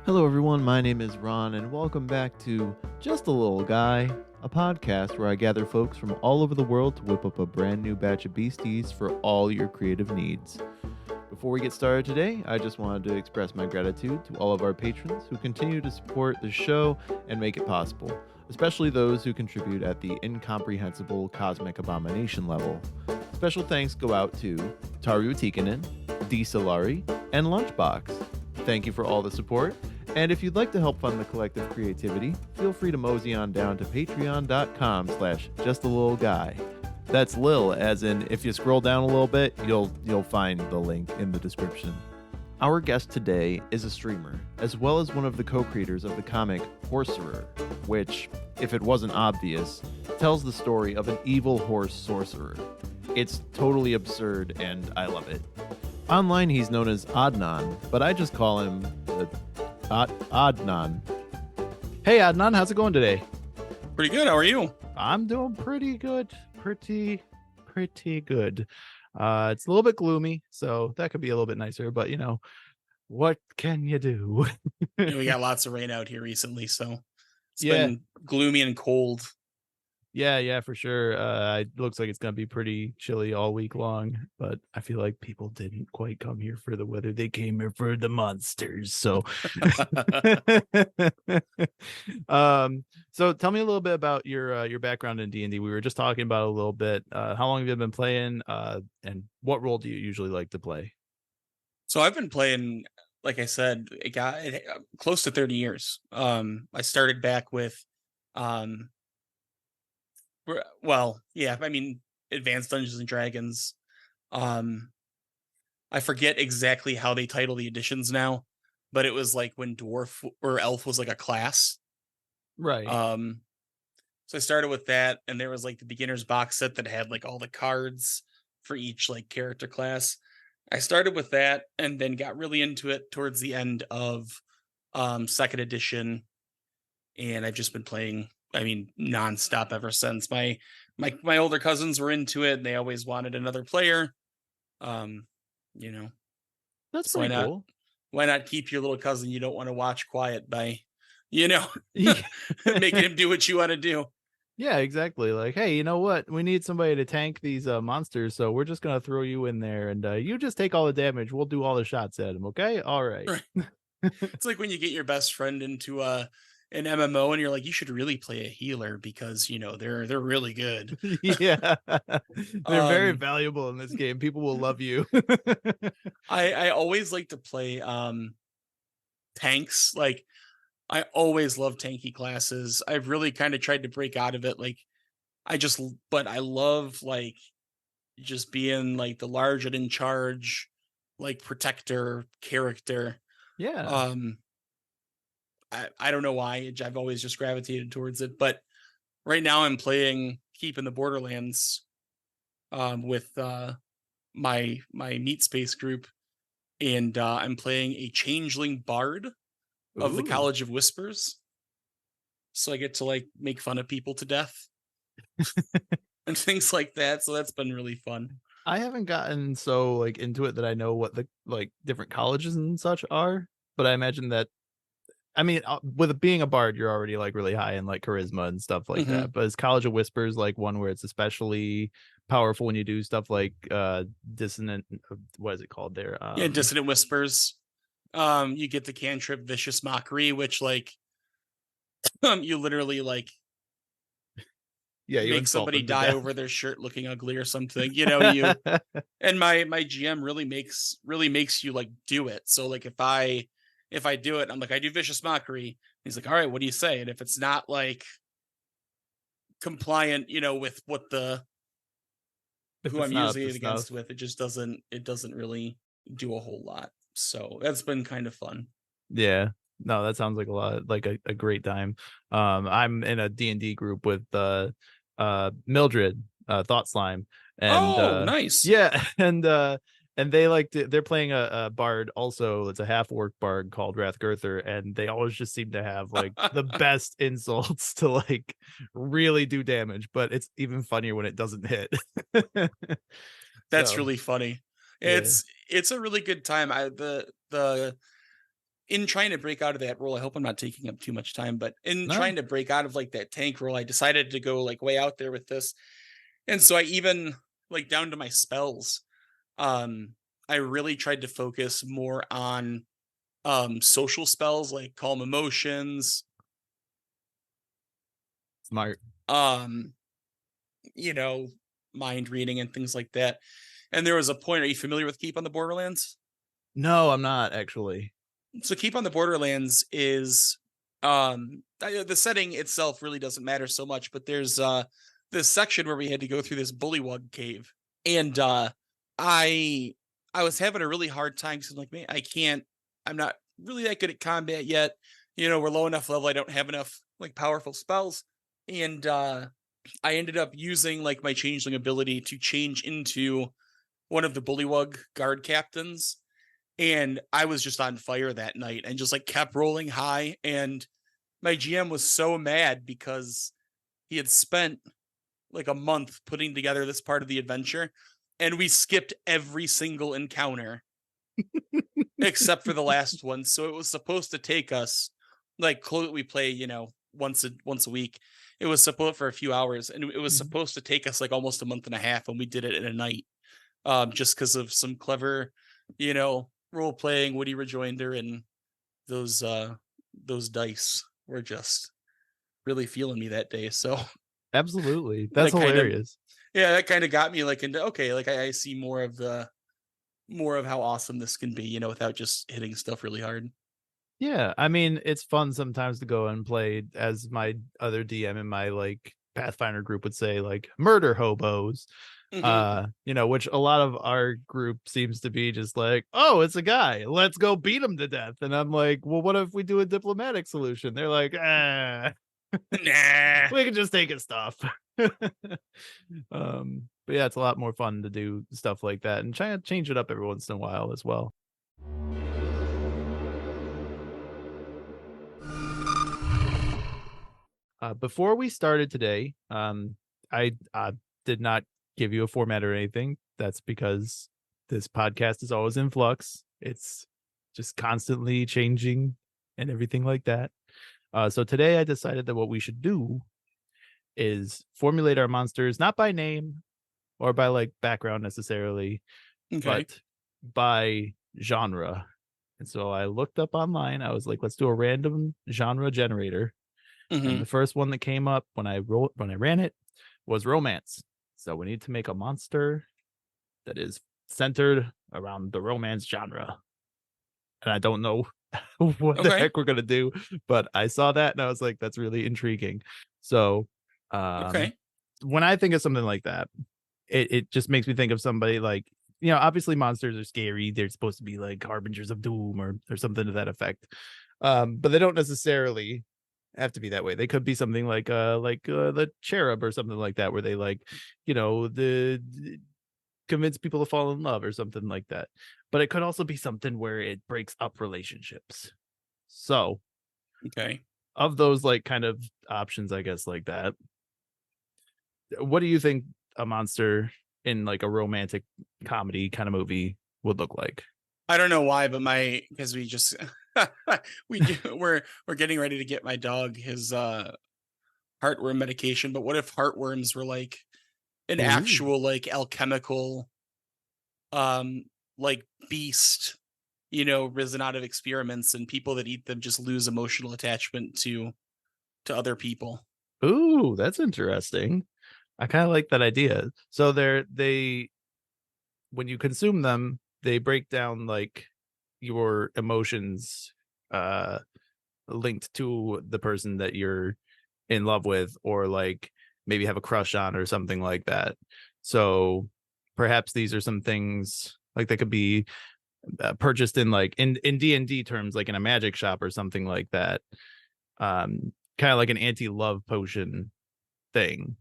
Hello, everyone. My name is Ron, and welcome back to Just a Little Guy, a podcast where I gather folks from all over the world to whip up a brand new batch of beasties for all your creative needs. Before we get started today, I just wanted to express my gratitude to all of our patrons who continue to support the show and make it possible, especially those who contribute at the incomprehensible cosmic abomination level. Special thanks go out to Taru Tikkanen, D. Solari, and Lunchbox. Thank you for all the support. And if you'd like to help fund the collective creativity, feel free to mosey on down to patreon.com/justalittleguy. That's Lil, as in if you scroll down a little bit, you'll find the link in the description. Our guest today is a streamer, as well as one of the co-creators of the comic Horserer, which, if it wasn't obvious, tells the story of an evil horse sorcerer. It's totally absurd, and I love it. Online, he's known as Oddnon, but I just call him Oddnon. Hey, Oddnon, how's it going today? Pretty good. How are you? I'm doing pretty good. Pretty good. It's a little bit gloomy, so that could be a little bit nicer, but what can you do? We got lots of rain out here recently, so it's Yeah. been gloomy and cold. Yeah, for sure. It looks like it's gonna be pretty chilly all week long, but I feel like people didn't quite come here for the weather. They came here for the monsters. So, so tell me a little bit about your background in D&D. We were just talking about it a little bit. How long have you been playing? And what role do you usually like to play? So I've been playing, like I said, it got close to 30 years. I started back with Advanced Dungeons and Dragons. I forget exactly how they title the editions now, but it was like when dwarf or elf was like a class. Right. So I started with that, and there was like the beginner's box set that had like all the cards for each like character class. I started with that and then got really into it towards the end of second edition, and I've just been playing, nonstop ever since. My older cousins were into it, and they always wanted another player. You know, That's so pretty cool. why not keep your little cousin you don't want to watch quiet by, Yeah. making him do what you want to do. Yeah, exactly. Like, hey, you know what? We need somebody to tank these monsters, so we're just gonna throw you in there, and you just take all the damage. We'll do all the shots at him. Okay? All right. Right. It's like when you get your best friend into an MMO and you're like, you should really play a healer because they're really good. Yeah, they're very Um, valuable in this game. People will love you. I always like to play tanks. Like I always love tanky classes. I've really kind of tried to break out of it. Like but I love like just being like the large and in charge, like protector character. Yeah. I don't know why. I've always just gravitated towards it, but right now I'm playing Keep in the Borderlands with my meat space group, and I'm playing a changeling bard of the Ooh. College of Whispers. So I get to like make fun of people to death and things like that. So that's been really fun. I haven't gotten so like into it that I know what the like different colleges and such are, but I imagine that with it being a bard, you're already like really high in like charisma and stuff like Mhm. that. But is College of Whispers like one where it's especially powerful when you do stuff like dissonant? What is it called there? Yeah, Dissonant Whispers. You get the cantrip Vicious Mockery, which like you literally like Yeah, you make insult somebody them to die death. over their shirt looking ugly or something. You and my GM really makes you like do it. So like if I do it, I'm like, I do Vicious Mockery. He's like, all right, what do you say? And if it's not like compliant, with what If who it's I'm not up using to it against snuff. with, it doesn't really do a whole lot. So that's been kind of fun. Yeah. No, that sounds like a lot like a great time. I'm in a D&D group with Mildred, Thought Slime, and Oh, nice. yeah, and they're playing a bard also. It's a half orc bard called Wrathgirther, and they always just seem to have like the best insults to like really do damage, but it's even funnier when it doesn't hit. That's So really funny. yeah. It's a really good time. The in trying to break out of that role, I hope I'm not taking up too much time, but in No. trying to break out of like that tank role, I decided to go like way out there with this. And so I even like down to my spells. Um, I really tried to focus more on social spells like calm emotions, Smart. um, you know, mind reading and things like that. And there was a point, are you familiar with Keep on the Borderlands? No, I'm not actually. So Keep on the Borderlands is the setting itself really doesn't matter so much, but there's this section where we had to go through this bullywug cave. And I I was having a really hard time because I'm like, man, I'm not really that good at combat yet. We're low enough level, I don't have enough like powerful spells. And I ended up using like my changeling ability to change into one of the bullywug guard captains, and I was just on fire that night and just like kept rolling high. And my GM was so mad because he had spent like a month putting together this part of the adventure, and we skipped every single encounter except for the last one. So it was supposed to take us like we play, once a week. It was supposed for a few hours, and it was Mhm. supposed to take us like almost a month and a half, and we did it in a night. Just because of some clever, role playing Woody Rejoinder, and those those dice were just really feeling me that day. So Absolutely. That's that kind of hilarious. yeah, that kind of got me like into okay, like I see more of how awesome this can be, without just hitting stuff really hard. Yeah, I mean, it's fun sometimes to go and play, as my other DM in my like Pathfinder group would say, like murder hobos. Hmm. Which a lot of our group seems to be just like, oh, it's a guy, let's go beat him to death. And I'm like, well, what if we do a diplomatic solution? They're like, Nah. we can just take his stuff. But yeah, it's a lot more fun to do stuff like that and try to change it up every once in a while as well. Before we started today, I did not give you a format or anything. That's because this podcast is always in flux. It's just constantly changing and everything like that. So today I decided that what we should do is formulate our monsters not by name or by like background necessarily, Okay. but by genre. And so I looked up online. I was like, let's do a random genre generator, and the Hmm. first one that came up when I ran it was romance. So we need to make a monster that is centered around the romance genre. And I don't know what the Okay. heck we're gonna do, but I saw that and I was like, that's really intriguing. So um Okay. when I think of something like that, it just makes me think of somebody like, obviously monsters are scary. They're supposed to be like harbingers of doom or something to that effect. But they don't necessarily have to be that way. They could be something like the cherub or something like that, where they like, the convince people to fall in love or something like that. But it could also be something where it breaks up relationships. So Okay. of those like kind of options, I guess, like that, what do you think a monster in like a romantic comedy kind of movie would look like? I don't know why, but because we just we're getting ready to get my dog his heartworm medication. But what if heartworms were like an Ooh. actual like alchemical um like beast, risen out of experiments, and people that eat them just lose emotional attachment to other people. Ooh, that's interesting. I kind of like that idea. So they when you consume them, they break down like your emotions uh linked to the person that you're in love with, or like maybe have a crush on or something like that. So perhaps these are some things like that could be purchased in like in D&D terms, like in a magic shop or something like that. Kind of like an anti-love potion thing.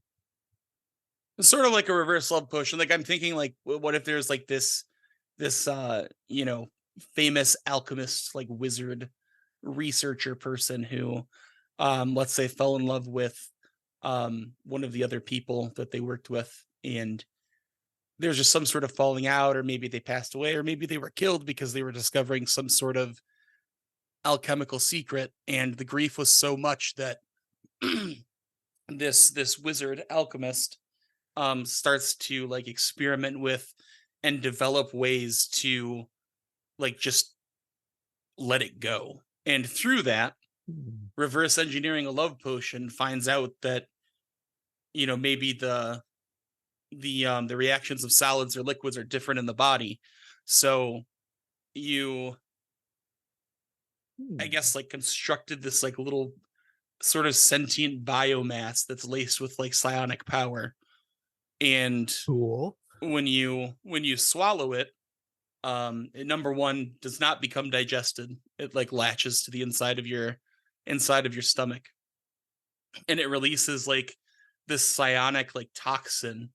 It's sort of like a reverse love potion. Like I'm thinking like what if there's like this famous alchemist like wizard researcher person who let's say fell in love with one of the other people that they worked with, and there's just some sort of falling out, or maybe they passed away, or maybe they were killed because they were discovering some sort of alchemical secret, and the grief was so much that this wizard alchemist starts to like experiment with and develop ways to like just let it go. And through that, Hmm. reverse engineering a love potion finds out that, maybe the reactions of solids or liquids are different in the body. So you, I guess, like constructed this like little sort of sentient biomass that's laced with like psionic power. And Cool. when you swallow it, it number one does not become digested. It like latches to the inside of your stomach, and it releases like this psionic like toxin.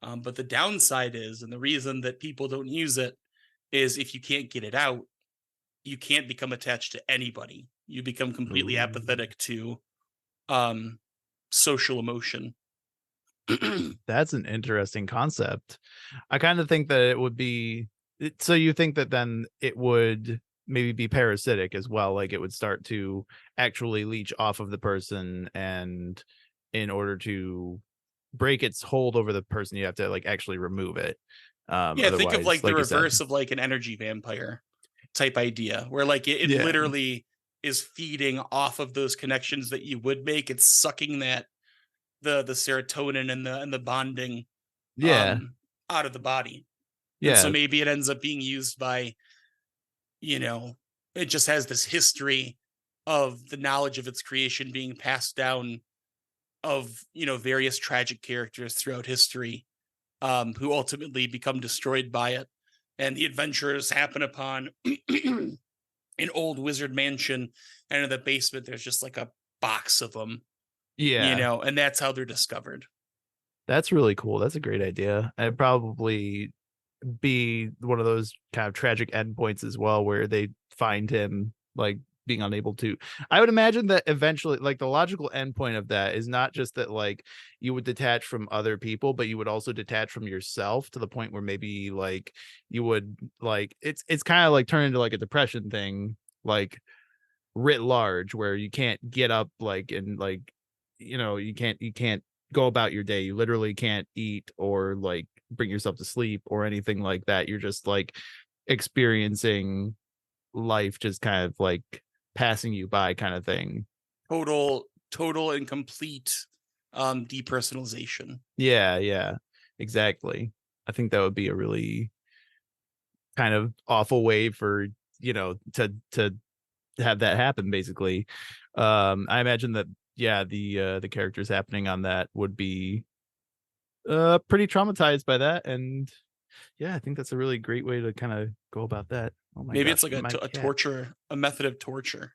But the downside is, and the reason that people don't use it is if you can't get it out, you can't become attached to anybody. You become completely Ooh. apathetic to um social emotion. That's an interesting concept. I kind of think that it would be so you think that then it would maybe be parasitic as well, like it would start to actually leech off of the person, and in order to break its hold over the person, you have to like actually remove it. Yeah, think of Otherwise, like the like you said. reverse of like an energy vampire type idea, where like it Yeah. literally is feeding off of those connections that you would make. It's sucking that the serotonin and the bonding Yeah. um out of the body. And so Yeah. maybe it ends up being used by, you know, it just has this history of the knowledge of its creation being passed down of, various tragic characters throughout history, who ultimately become destroyed by it. And the adventurers happen upon an old wizard mansion, and in the basement there's just like a box of them, Yeah. and that's how they're discovered. That's really cool. That's a great idea. I'd probably be one of those kind of tragic endpoints as well, where they find him like being unable to. I would imagine that eventually, like the logical endpoint of that is not just that like you would detach from other people, but you would also detach from yourself to the point where maybe like you would like it's kind of like turn into like a depression thing, like writ large, where you can't get up like and like you can't go about your day. You literally can't eat or like bring yourself to sleep or anything like that. You're just like experiencing life just kind of like passing you by kind of thing. Total and complete depersonalization. Yeah, yeah, exactly. I think that would be a really kind of awful way for to have that happen basically. I imagine that yeah, the characters happening on that would be pretty traumatized by that, and yeah, I think that's a really great way to kind of go about that. Oh my Maybe it's gosh, like my a cat. torture, a method of torture.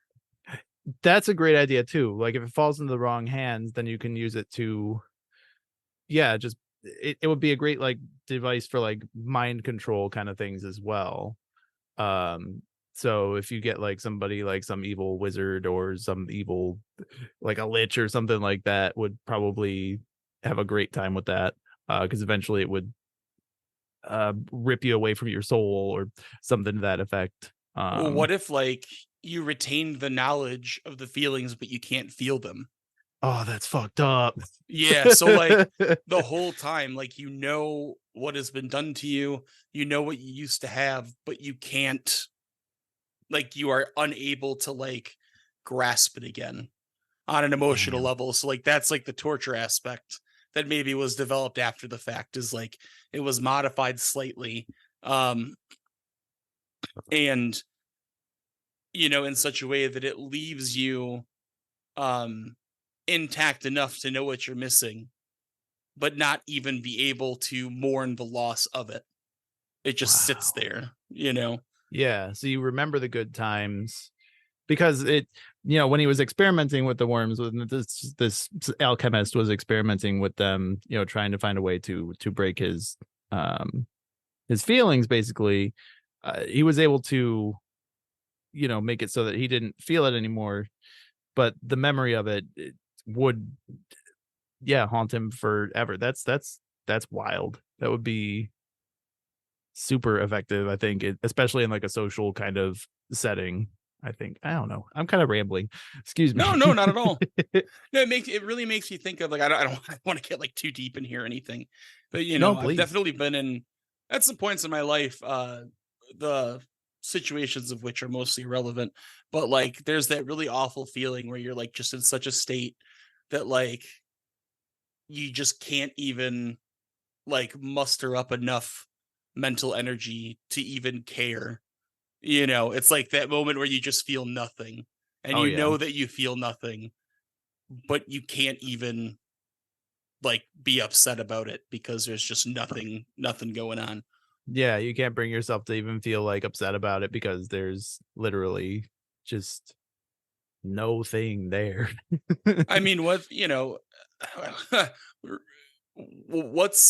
That's a great idea too. Like if it falls into the wrong hands, then you can use it to yeah, just it would be a great like device for like mind control kind of things as well. Um so if you get like somebody like some evil wizard or some evil like a lich or something like that would probably have a great time with that because eventually it would rip you away from your soul or something to that effect. Well, what if like you retained the knowledge of the feelings, but you can't feel them? Oh, that's fucked up. Yeah, so like the whole time, like what has been done to you, you know what you used to have, but you can't, like you are unable to like grasp it again on an emotional Damn. level. So like that's like the torture aspect that maybe was developed after the fact, is like it was modified slightly. Um and in such a way that it leaves you um intact enough to know what you're missing, but not even be able to mourn the loss of it. It just sits Wow. there. Yeah, so you remember the good times because when he was experimenting with the worms, when this alchemist was experimenting with them, trying to find a way to break um his feelings basically, he was able to, make it so that he didn't feel it anymore, but the memory of it would yeah, haunt him forever. That's wild. That would be super effective, I think, especially in like a social kind of setting. I think. I don't know. I'm kind of rambling. Excuse me. No, no, not at all. No, it really makes you think of like I don't want to get like too deep in here or anything, but No, I've please. definitely been in at some points in my life, the situations of which are mostly irrelevant, but like there's that really awful feeling where you're like just in such a state that like you just can't even like muster up enough mental energy to even care. It's like that moment where you just feel nothing and Oh you yeah. know that you feel nothing, but you can't even like be upset about it because there's just nothing going on. Yeah, you can't bring yourself to even feel like upset about it because there's literally just no thing there. I mean, what's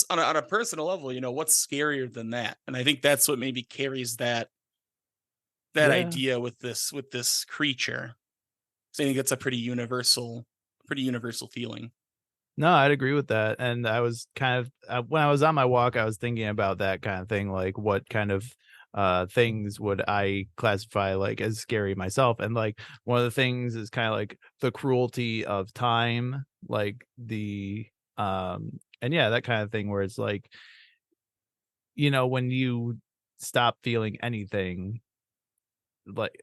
on a personal level, what's scarier than that? And I think that's what maybe carries that Yeah. idea with this creature. So I think it's a pretty universal feeling. No, I'd agree with that. And I was kind of when I was on my walk, I was thinking about that kind of thing, like what kind of things would I classify like as scary myself? And like one of the things is kind of like the cruelty of time, like the and yeah, that kind of thing where it's like, when you stop feeling anything,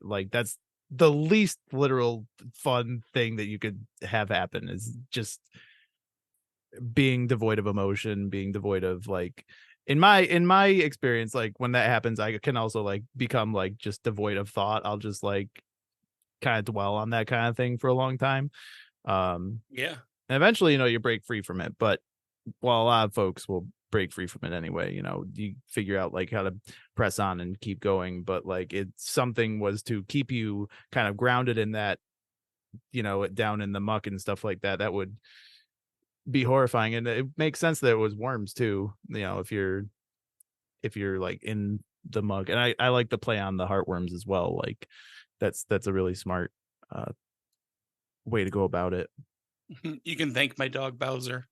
like that's the least literal fun thing that you could have happen is just being devoid of emotion, being devoid of like in my experience, like when that happens, I can also like become like just devoid of thought. I'll just like kind of dwell on that kind of thing for a long time. Um Yeah. and eventually, you break free from it. But while a lot of folks will break free from it anyway, you figure out like how to press on and keep going. But like it's something was to keep you kind of grounded in that, down in the muck and stuff like that, that would be horrifying. And it makes sense that it was worms too, if you're like in the mug. And I like the play on the heartworms as well. Like that's a really smart way to go about it. You can thank my dog Bowser.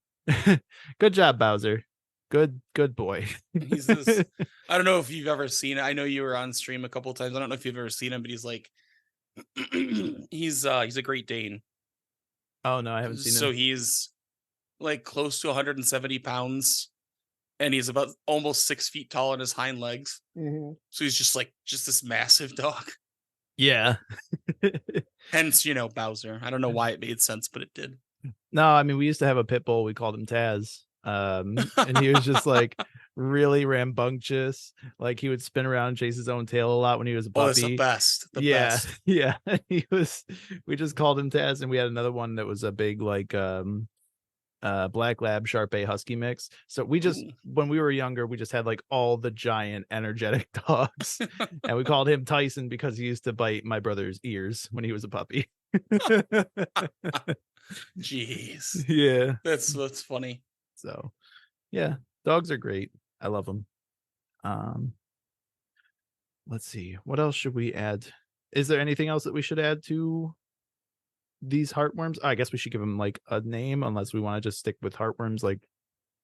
Good job, Bowser. Good boy. He's this I don't know if you've ever seen it. I know you were on stream a couple times. I don't know if you've ever seen him, but he's like he's a Great Dane. Oh no, I haven't seen So him. he's like close to 170 pounds and he's about almost 6 feet tall on his hind legs. Mhm. So he's just this massive dog. Yeah. Hence, Bowser. I don't know why it made sense, but it did. No, I mean we used to have a pit bull. We called him Taz. And he was just like really rambunctious. Like he would spin around and chase his own tail a lot when he was a Oh, that's the puppy. best. The Yeah, best. yeah. We just called him Taz, and we had another one that was a big like black lab Sharpei husky mix. So we just Ooh. when we were younger, we just had like all the giant energetic dogs. And we called him Tyson because he used to bite my brother's ears when he was a puppy. Jeez. Yeah. That's funny. So, yeah, dogs are great. I love them. Um let's see. What else should we add? Is there anything else that we should add to these heartworms? I guess we should give them like a name, unless we want to just stick with heartworms like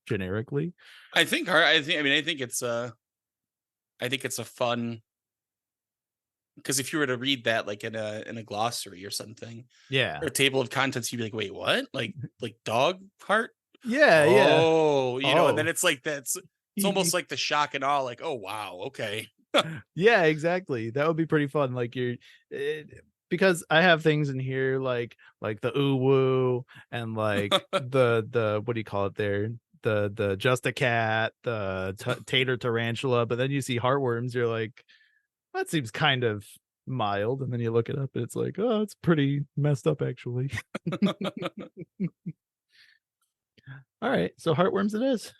generically. I think it's a fun because if you were to read that like in a glossary or something Yeah. or a table of contents, you'd be like, wait, what? Like dog heart? Yeah, yeah. Oh, and then Oh. it's like it's almost like the shock and awe, like, oh wow, okay. Yeah, exactly. That would be pretty fun. Like eh, because I have things in here like the woo and like the what do you call it there? The just a cat, the tater tarantula, but then you see heartworms, you're like, that seems kind of mild, and then you look it up and it's like, oh, it's pretty messed up actually. All right, so heartworms it is.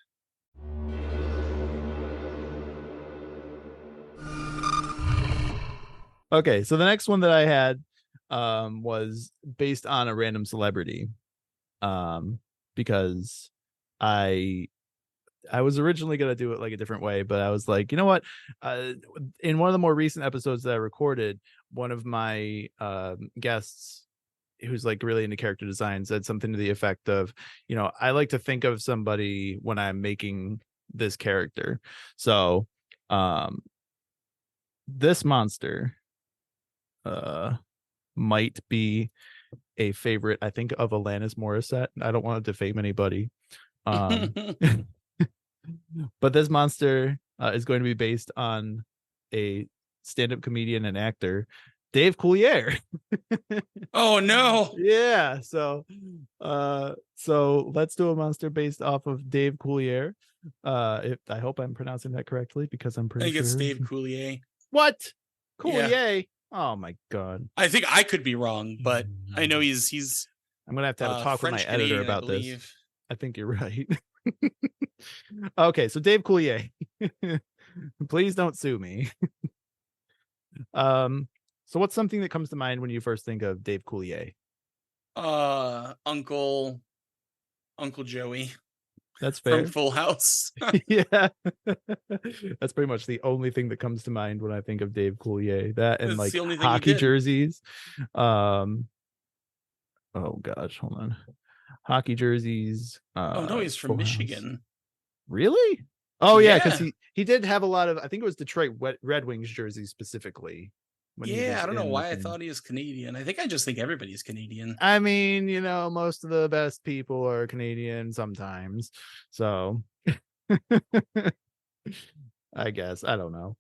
Okay, so the next one that I had was based on a random celebrity. Because I I was originally gonna do it like a different way, but I was like, you know what? In one of the more recent episodes that I recorded, one of my guests who's like really into character design said something to the effect of, I like to think of somebody when I'm making this character. So, um, this monster might be a favorite, I think, of Alanis Morissette. I don't want to defame anybody. Um, but this monster is going to be based on a stand-up comedian and actor, Dave Coulier. Oh no. Yeah, so let's do a monster based off of Dave Coulier. I hope I'm pronouncing that correctly because I'm I pretty think it's sure. Dave Coulier. What? Yeah. Coulier? Oh my god. I think I could be wrong, but I know he's I'm gonna have to talk with my French editor Canadian, I about this. believe. I think you're right. Okay, so Dave Coulier. Please don't sue me. So what's something that comes to mind when you first think of Dave Coulier? Uncle Joey That's from fair. Full House. Yeah. That's pretty much the only thing that comes to mind when I think of Dave Coulier. That and That's like the only thing he hockey did. jerseys. Oh gosh, hold on. Hockey jerseys. Oh no, he's from Full House. Michigan. Really? Oh yeah, because Yeah. he did have a lot of, I think it was Detroit Red Wings jerseys specifically. When he Yeah, was I don't know why I in thought he was Canadian. I just think everybody's Canadian. I mean, most of the best people are Canadian sometimes. So I guess. I don't know.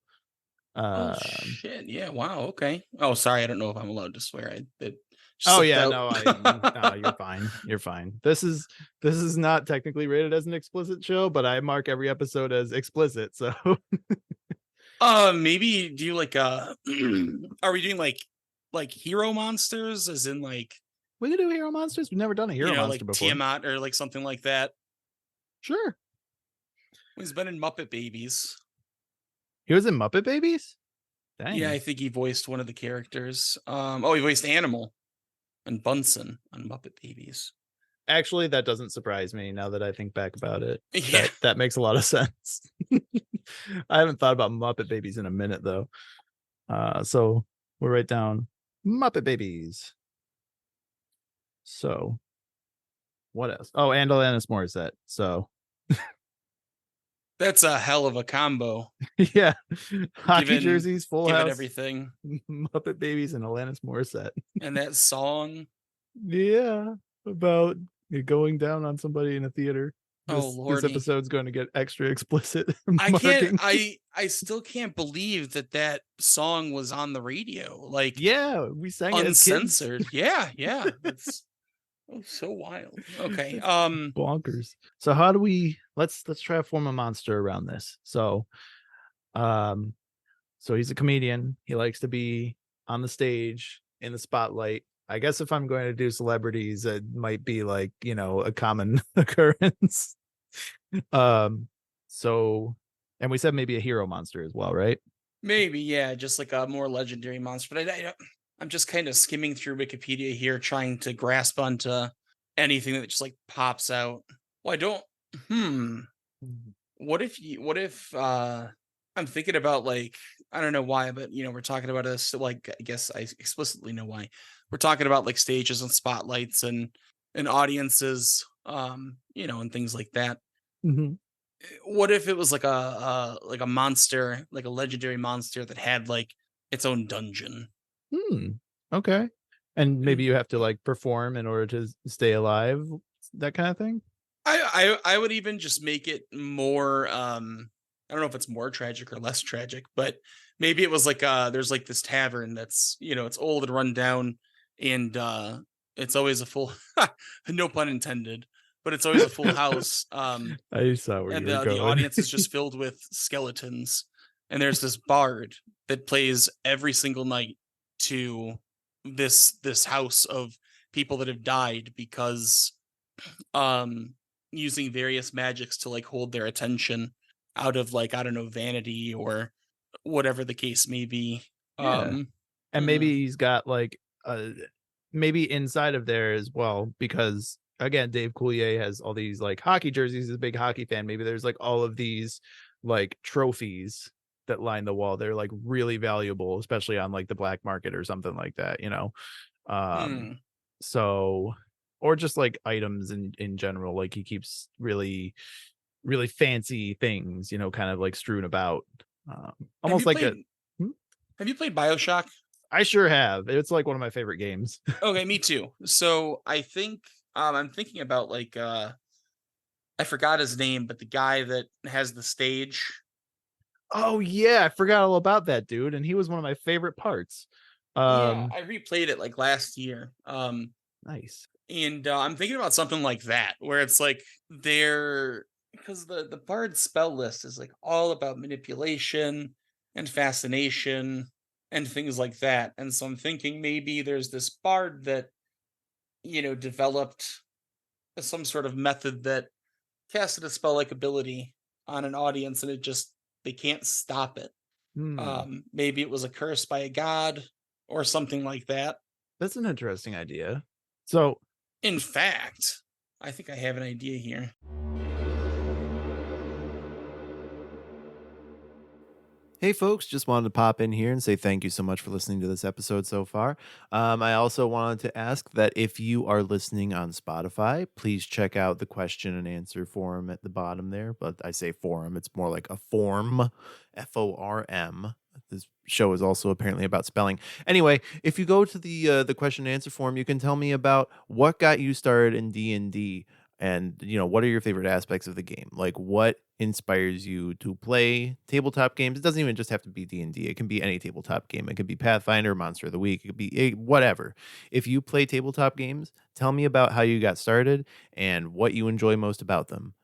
Oh Um shit! Yeah. Wow. Okay. Oh, sorry. I don't know if I'm allowed to swear. It Oh slipped yeah, out. no, you're fine. You're fine. This is not technically rated as an explicit show, but I mark every episode as explicit. So Maybe do you like are we doing like hero monsters, as in like we can do hero monsters. We've never done a hero monster like before. Tiamat or like something like that? Sure. He's been in Muppet Babies. He was in Muppet Babies? Yeah, Dang. I think he voiced one of the characters. Oh, he voiced Animal and Bunsen on Muppet Babies. Actually, that doesn't surprise me now that I think back about it. Yeah. That makes a lot of sense. I haven't thought about Muppet Babies in a minute though. So we'll write down Muppet Babies. So what else? Oh, and Alanis Morissette. So That's a hell of a combo. yeah, hockey Given jerseys, Full given House, everything. Muppet Babies, and Alanis Morissette. And that song. Yeah, about going down on somebody in a theater. Oh This lordy. episode's going to get extra explicit I can't marking. I still can't believe that song was on the radio. Like Yeah, we sang it as kids. uncensored. Yeah. That's so wild. Okay. Bonkers. So how do we let's try to form a monster around this. So he's a comedian. He likes to be on the stage in the spotlight. I guess if I'm going to do celebrities, it might be like, a common occurrence. So and we said maybe a hero monster as well, right? Maybe, yeah, just like a more legendary monster. But I'm just kind of skimming through Wikipedia here, trying to grasp onto anything that just like pops out. Well, I don't. What if I'm thinking about like, I don't know why, but we're talking about this. Like, I guess I explicitly know why. We're talking about like stages and spotlights and audiences, and things like that. Mhm. What if it was like a monster, like a legendary monster that had like its own dungeon? Okay. And maybe And you have to like perform in order to stay alive, that kind of thing. I would even just make it more I don't know if it's more tragic or less tragic, but maybe it was like there's like this tavern that's it's old and run down, and it's always a full no pun intended, but it's always a full house. I saw where And you were the going. audience is just filled with skeletons, and there's this bard that plays every single night to this house of people that have died because using various magics to like hold their attention out of like, I don't know, vanity or whatever the case may be. Yeah. And mm, maybe he's got like maybe inside of there as well, because again, Dave Coulier has all these like hockey jerseys. He's a big hockey fan. Maybe there's like all of these like trophies that line the wall. They're like really valuable, especially on like the black market or something like that. hmm. So or just like items in general. Like he keeps really, really fancy things, kind of like strewn about. Have Almost you like a played hmm? have you played BioShock? I sure have. It's like one of my favorite games. Okay, me too. So I think I'm thinking about like I forgot his name, but the guy that has the stage. Oh yeah, I forgot all about that dude, and he was one of my favorite parts. Yeah, Um, I replayed it like last year. nice. And I'm thinking about something like that, where it's like they're because the bard spell list is like all about manipulation and fascination and things like that. And so I'm thinking maybe there's this bard that developed some sort of method that casted a spell like ability on an audience, and it just they can't stop it. Hmm. Maybe it was a curse by a god or something like that. That's an interesting idea. So, In fact, I think I have an idea here. Hey, folks, just wanted to pop in here and say thank you so much for listening to this episode so far. I also wanted to ask that if you are listening on Spotify, please check out the question and answer forum at the bottom there. But I say forum, it's more like a form, FORM. This show is also apparently about spelling. Anyway, if you go to the question and answer forum, you can tell me about what got you started in D&D and what are your favorite aspects of the game, like what inspires you to play tabletop games. It doesn't even just have to be D&D. It can be any tabletop game. It could be Pathfinder, Monster of the Week. It could be whatever. If you play tabletop games, tell me about how you got started and what you enjoy most about them.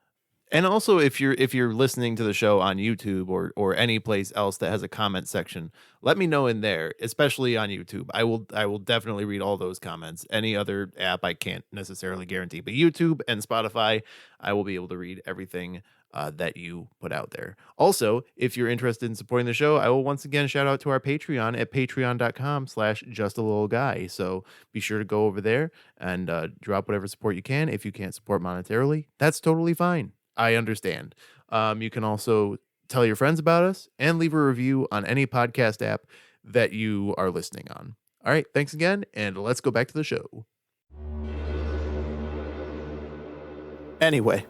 And also, if you're listening to the show on YouTube or any place else that has a comment section, let me know in there, especially on YouTube. I will definitely read all those comments. Any other app I can't necessarily guarantee, but YouTube and Spotify, I will be able to read everything that you put out there. Also, if you're interested in supporting the show, I will once again shout out to our Patreon at patreon.com/justalittle guy. So be sure to go over there and drop whatever support you can. If you can't support monetarily, that's totally fine. I understand. You can also tell your friends about us and leave a review on any podcast app that you are listening on. All right. Thanks again. And let's go back to the show. Anyway,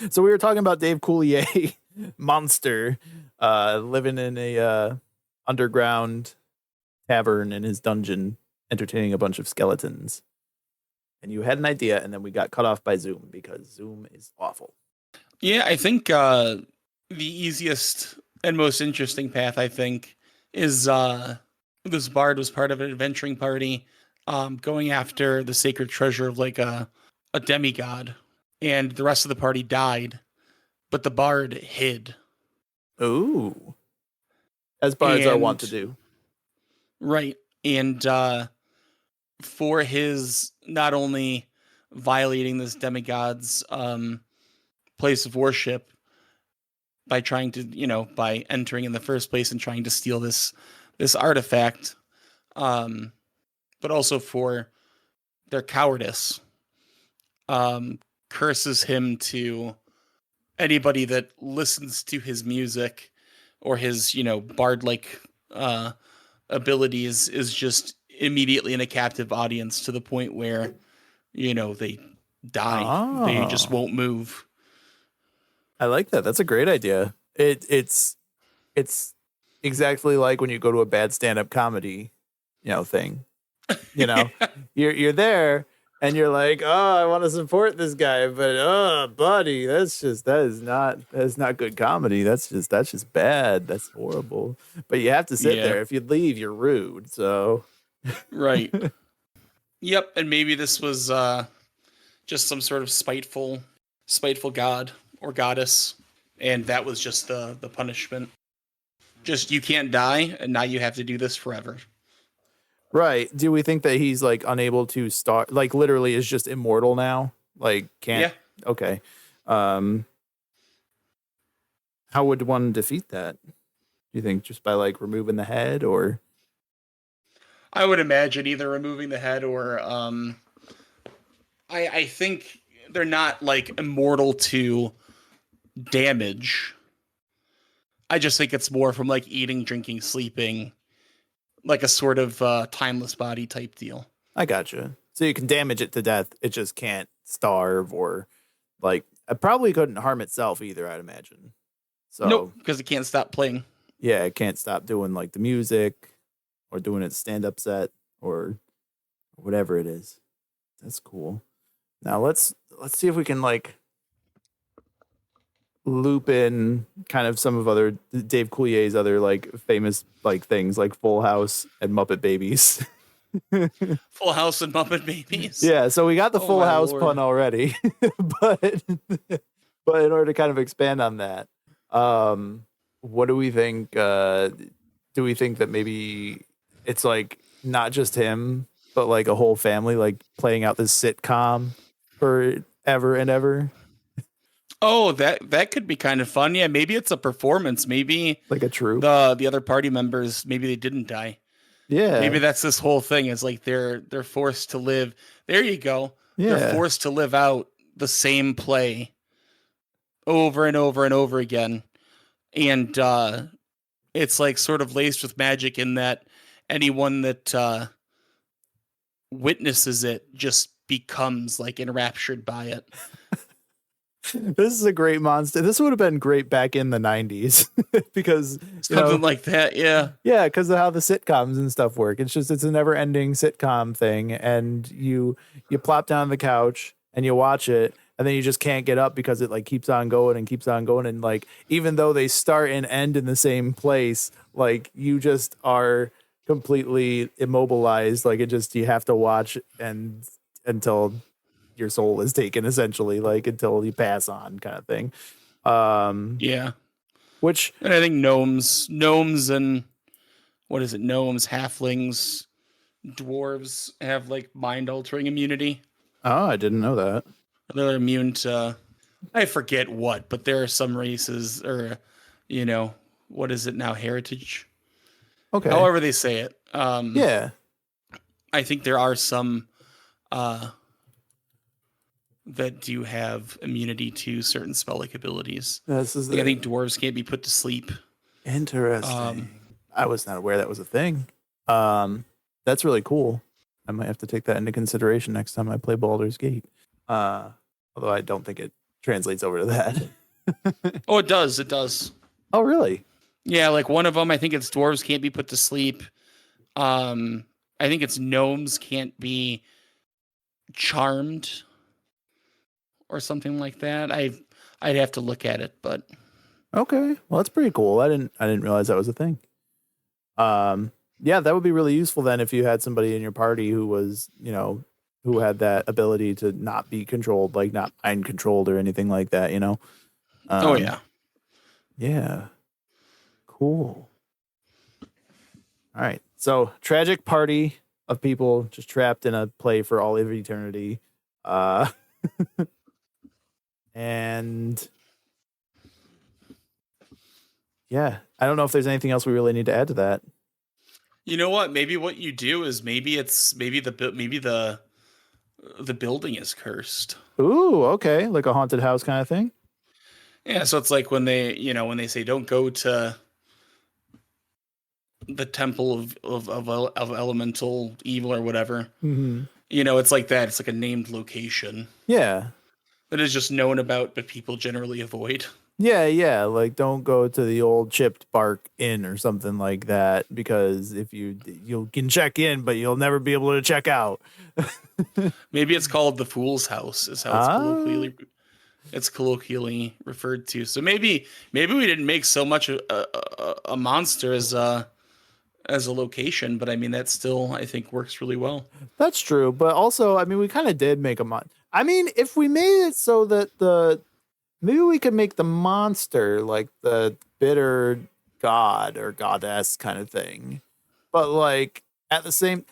so we were talking about Dave Coulier, monster, living in a underground tavern in his dungeon, entertaining a bunch of skeletons. And you had an idea, and then we got cut off by Zoom because Zoom is awful. Yeah, I think the easiest and most interesting path, I think, is this bard was part of an adventuring party, going after the sacred treasure of like a demigod, and the rest of the party died, but the bard hid. Ooh. As bards are wont to do. Right. And for his not only violating this demigod's place of worship by trying to, by entering in the first place and trying to steal this artifact, but also for their cowardice, curses him to anybody that listens to his music or his, bard-like abilities is just immediately in a captive audience to the point where, they die. They just won't move. I like that. That's a great idea. It's exactly like when you go to a bad stand-up comedy, thing. You're there and you're like, oh, I want to support this guy, but buddy, that is not good comedy. That's just bad. That's horrible. But you have to sit there. If you leave, you're rude. So right. Yep. And maybe this was just some sort of spiteful god or goddess, and that was just the punishment. Just you can't die, and now you have to do this forever. Right. Do we think that he's like unable to start, like literally is just immortal now? Like can't. Yeah. Okay. How would one defeat that? Do you think just by like removing the head, or? I would imagine either removing the head or I think they're not like immortal to damage. I just think it's more from like eating, drinking, sleeping, like a sort of timeless body type deal. I gotcha. So you can damage it to death. It just can't starve or like it probably couldn't harm itself either, I'd imagine. So nope, because it can't stop playing. Yeah, it can't stop doing like the music. or doing a stand-up set or whatever it is. That's cool. Now let's see if we can like loop in kind of some of other Dave Coulier's other like famous like things like Full House and Muppet Babies. Full House and Muppet Babies. Yeah, so we got the Full my House Lord. pun already, but in order to kind of expand on that, what do we think? Do we think that maybe it's like not just him, but like a whole family like playing out this sitcom for ever and ever? Oh, that could be kind of fun. Yeah, maybe it's a performance. Maybe Like a troupe? the other party members, maybe they didn't die. Yeah. Maybe that's this whole thing. Is like they're forced to live. There you go. Yeah. They're forced to live out the same play over and over and over again, and it's like sort of laced with magic in that anyone that witnesses it just becomes like enraptured by it. This is a great monster. This would have been great back in the 90s because Something like that, yeah. Yeah, because of how the sitcoms and stuff work. It's a never-ending sitcom thing, and you plop down on the couch and you watch it, and then you just can't get up because it like keeps on going and keeps on going, and like even though they start and end in the same place, like you just are completely immobilized. Like you have to watch and until your soul is taken, essentially, like until you pass on, kind of thing. Yeah. Which, and I think gnomes and what is it? Gnomes, halflings, dwarves have like mind altering immunity. Oh, I didn't know that. They're immune to, I forget what, but there are some races or, what is it now? Heritage. Okay. However they say it. Yeah. I think there are some that do have immunity to certain spell-like abilities. I think dwarves can't be put to sleep. Interesting. I was not aware that was a thing. That's really cool. I might have to take that into consideration next time I play Baldur's Gate. Although I don't think it translates over to that. Oh, it does. It does. Oh, really? Yeah, like one of them, I think it's dwarves can't be put to sleep. I think it's gnomes can't be charmed or something like that. I'd have to look at it, but okay. Well, that's pretty cool. I didn't realize that was a thing. Yeah, that would be really useful then if you had somebody in your party who was, who had that ability to not be controlled, like not mind controlled or anything like that, oh yeah. Yeah. Cool. All right. So, tragic party of people just trapped in a play for all of eternity. And yeah, I don't know if there's anything else we really need to add to that. You know what? Maybe what you do is maybe the building is cursed. Ooh, okay, like a haunted house kind of thing. Yeah, so it's like when they say don't go to the temple of elemental evil or whatever. Mm-hmm. It's like that. It's like a named location. Yeah. That is just known about, but people generally avoid. Yeah. Like, don't go to the old Chipped Bark Inn or something like that, because if you can check in, but you'll never be able to check out. Maybe it's called the Fool's House, is how it's colloquially referred to. So maybe we didn't make so much a monster as a location, but I mean that still I think works really well. That's true, but also I mean we kind of did make a monster. I mean, if we made it so that maybe we could make the monster like the bitter god or goddess kind of thing, but like at the same,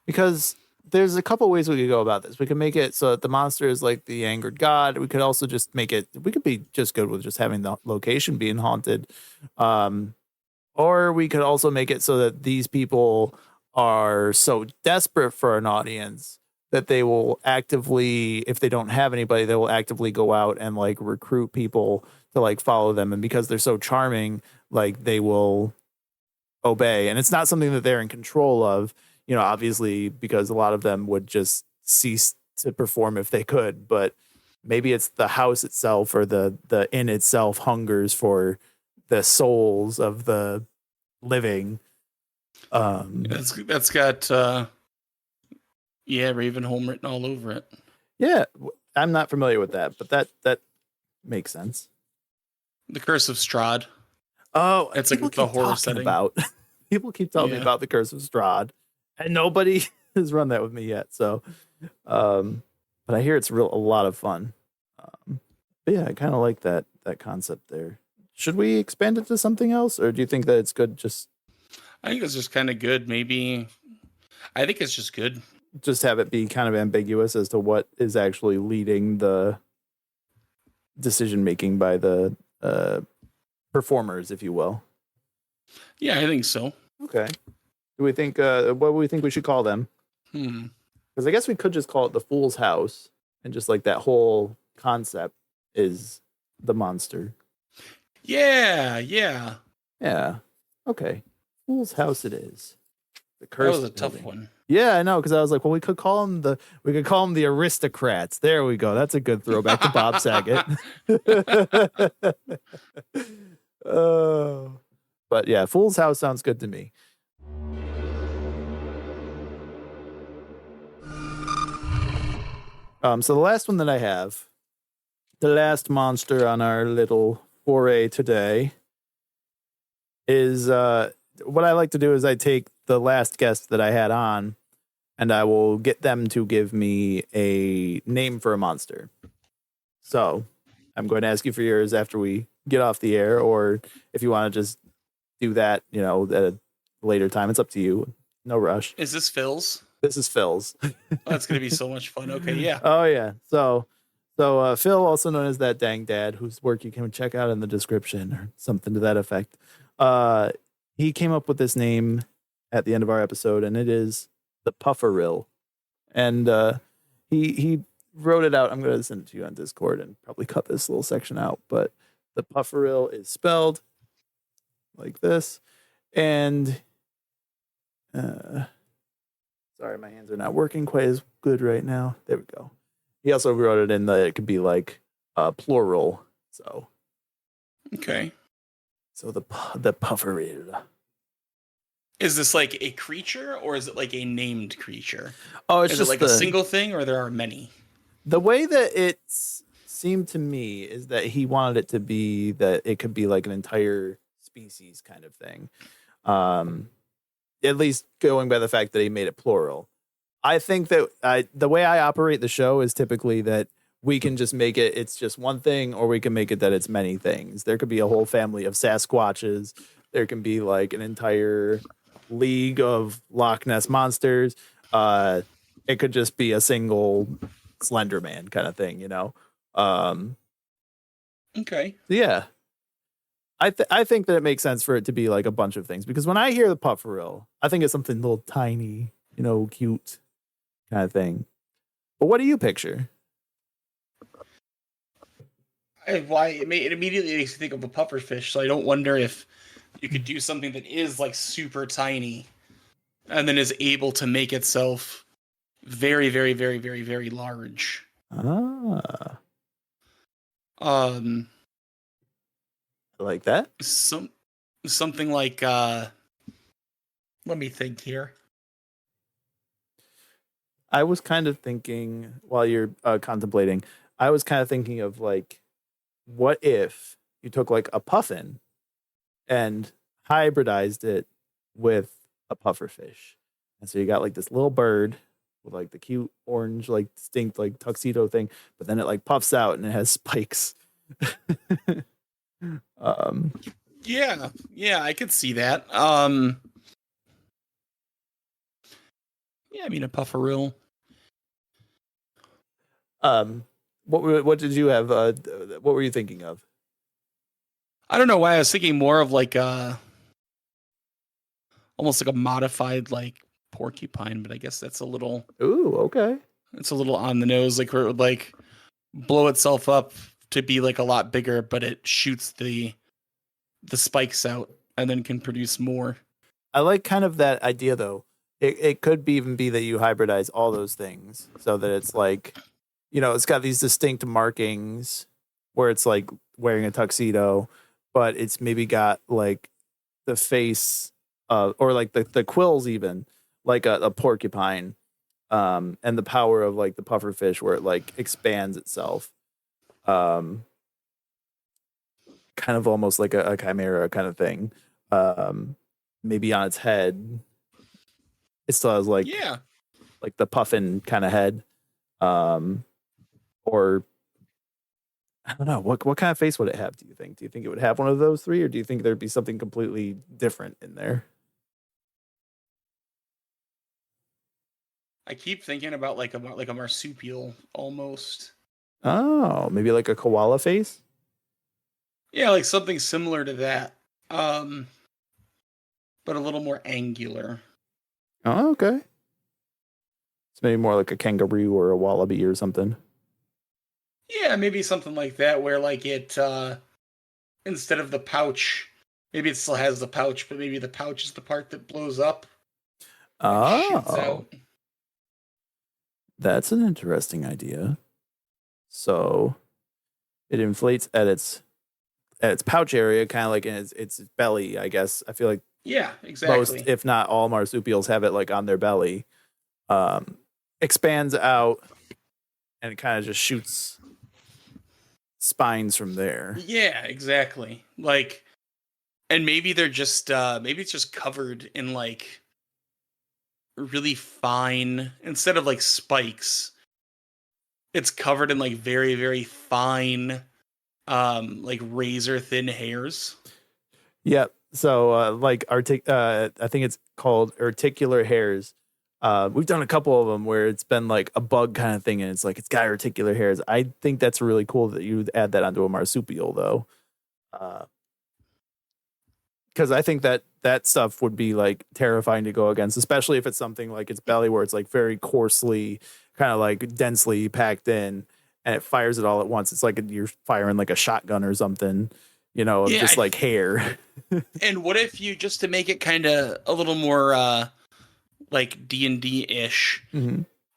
because there's a couple ways we could go about this. We could make it so that the monster is like the angered god. We could also just make it. We could be just good with just having the location being haunted, or we could also make it so that these people are so desperate for an audience that they will actively, if they don't have anybody, they will actively go out and like recruit people to like follow them. And because they're so charming, like they will obey. And it's not something that they're in control of, obviously, because a lot of them would just cease to perform if they could. But maybe it's the house itself or the inn itself hungers for the souls of the living. That's got Ravenholm written all over it. Yeah, I'm not familiar with that, but that makes sense. The Curse of Strahd. Oh, it's like the horror setting. People keep telling me about the Curse of Strahd, and nobody has run that with me yet. So, but I hear it's a lot of fun. But yeah, I kind of like that concept there. Should we expand it to something else, or do you think that it's good? I think it's just kind of good. Maybe I think it's just good. Just have it be kind of ambiguous as to what is actually leading the decision making by the performers, if you will. Yeah, I think so. Okay. Do we think what do we think we should call them? Because I guess we could just call it the Fool's House, and just like that whole concept is the monster. Yeah. Okay. Fool's House it is. The curse. That was a tough one. Yeah, I know, because I was like, well, we could call them the aristocrats. There we go. That's a good throwback to Bob Saget. But yeah, Fool's House sounds good to me. So the last one that I have, the last monster on our little foray today, is what I like to do is I take the last guest that I had on, and I will get them to give me a name for a monster. So I'm going to ask you for yours after we get off the air, or if you want to just do that, at a later time. It's up to you. No rush. Is this Phil's? This is Phil's. That's going to be so much fun. Okay, yeah. Oh, yeah. So Phil, also known as That Dang Dad, whose work you can check out in the description or something to that effect. He came up with this name at the end of our episode, and it is the Pufferyl. And he wrote it out. I'm going to send it to you on Discord and probably cut this little section out. But the Pufferyl is spelled like this. And sorry, my hands are not working quite as good right now. There we go. He also wrote it in it could be like plural. So okay. So the Pufferyl. Is this like a creature, or is it like a named creature? Oh, it's is just it like a single thing, or there are many? The way that it seemed to me is that he wanted it to be that it could be like an entire species kind of thing. At least going by the fact that he made it plural. I think that the way I operate the show is typically that we can just make it's just one thing, or we can make it that it's many things. There could be a whole family of Sasquatches. There can be like an entire league of Loch Ness monsters. It could just be a single Slender Man kind of thing, Okay. Yeah. I think that it makes sense for it to be like a bunch of things, because when I hear the Pufferyl, I think it's something little tiny, cute kind of thing. But what do you picture? It immediately makes me think of a pufferfish, so I don't wonder if you could do something that is like super tiny and then is able to make itself very, very, very, very, very large. I like that. Something like let me think here. I was kind of thinking while you're contemplating, I was kind of thinking of like, what if you took like a puffin and hybridized it with a pufferfish? And so you got like this little bird with like the cute orange, like distinct, like tuxedo thing, but then it like puffs out and it has spikes. Yeah, I could see that. Yeah, I mean a Pufferyl. What did you have? What were you thinking of? I don't know why I was thinking more of like almost like a modified like porcupine, but I guess that's a little. Ooh, okay. It's a little on the nose, like where it would like blow itself up to be like a lot bigger, but it shoots the spikes out and then can produce more. I like kind of that idea though. It could even be that you hybridize all those things so that it's like, it's got these distinct markings where it's like wearing a tuxedo, but it's maybe got like the face or like the quills even, like a porcupine, and the power of like the pufferfish where it like expands itself, kind of almost like a chimera kind of thing. Maybe on its head, it still has like the puffin kind of head, or I don't know what kind of face would it have. Do you think? Do you think it would have one of those three, or do you think there'd be something completely different in there? I keep thinking about like a marsupial almost. Oh, maybe like a koala face. Yeah, like something similar to that. But a little more angular. Oh, okay. It's maybe more like a kangaroo or a wallaby or something. Yeah, maybe something like that where like it instead of the pouch, maybe it still has the pouch, but maybe the pouch is the part that blows up. Shoots out. That's an interesting idea. So it inflates at its pouch area, kind of like in its belly, I guess. I feel like exactly. most, if not all, marsupials have it like on their belly. Expands out and it kind of just shoots spines from there. Yeah, exactly. Like, and maybe they're just maybe it's just covered in like really fine, instead of like spikes, it's covered in like very, very fine like razor thin hairs. Yep. So like I think it's called articular hairs. We've done a couple of them where it's been like a bug kind of thing, and it's like it's got articular hairs. I think that's really cool that you would add that onto a marsupial, though, because I think that stuff would be like terrifying to go against, especially if it's something like its belly where it's like very coarsely, kind of like densely packed in, and it fires it all at once. It's like you're firing like a shotgun or something, just like hair. And what if you, just to make it kind of a little more like D&D-ish,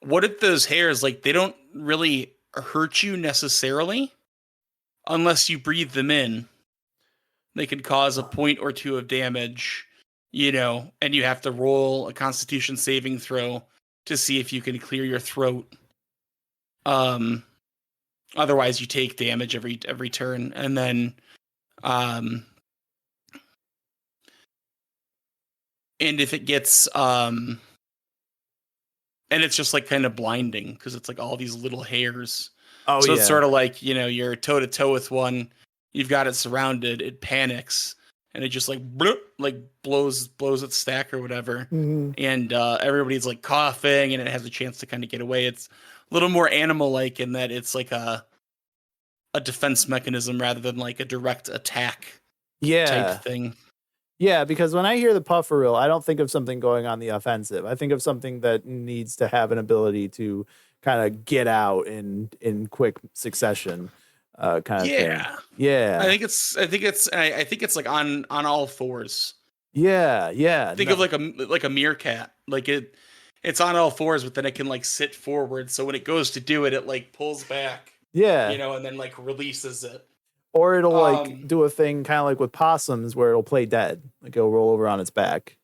what if those hairs, like, they don't really hurt you necessarily unless you breathe them in? They could cause a point or two of damage, and you have to roll a Constitution saving throw to see if you can clear your throat. Otherwise you take damage every turn, and then and if it gets and it's just like kind of blinding because it's like all these little hairs. Oh, so yeah. It's sort of like, you're toe to toe with one, you've got it surrounded, it panics, and it just like bloop, like blows its stack or whatever. And everybody's like coughing, and it has a chance to kind of get away. It's a little more animal like in that it's like a defense mechanism rather than like a direct attack type thing. Yeah, because when I hear the Pufferyl, I don't think of something going on the offensive. I think of something that needs to have an ability to kind of get out in quick succession, kind of thing. Yeah. I think it's like on all fours. Yeah. Think of like a meerkat. Like it's on all fours, but then it can like sit forward. So when it goes to do it, it like pulls back. Yeah. And then like releases it. Or it'll like do a thing kind of like with possums where it'll play dead. Like it'll roll over on its back.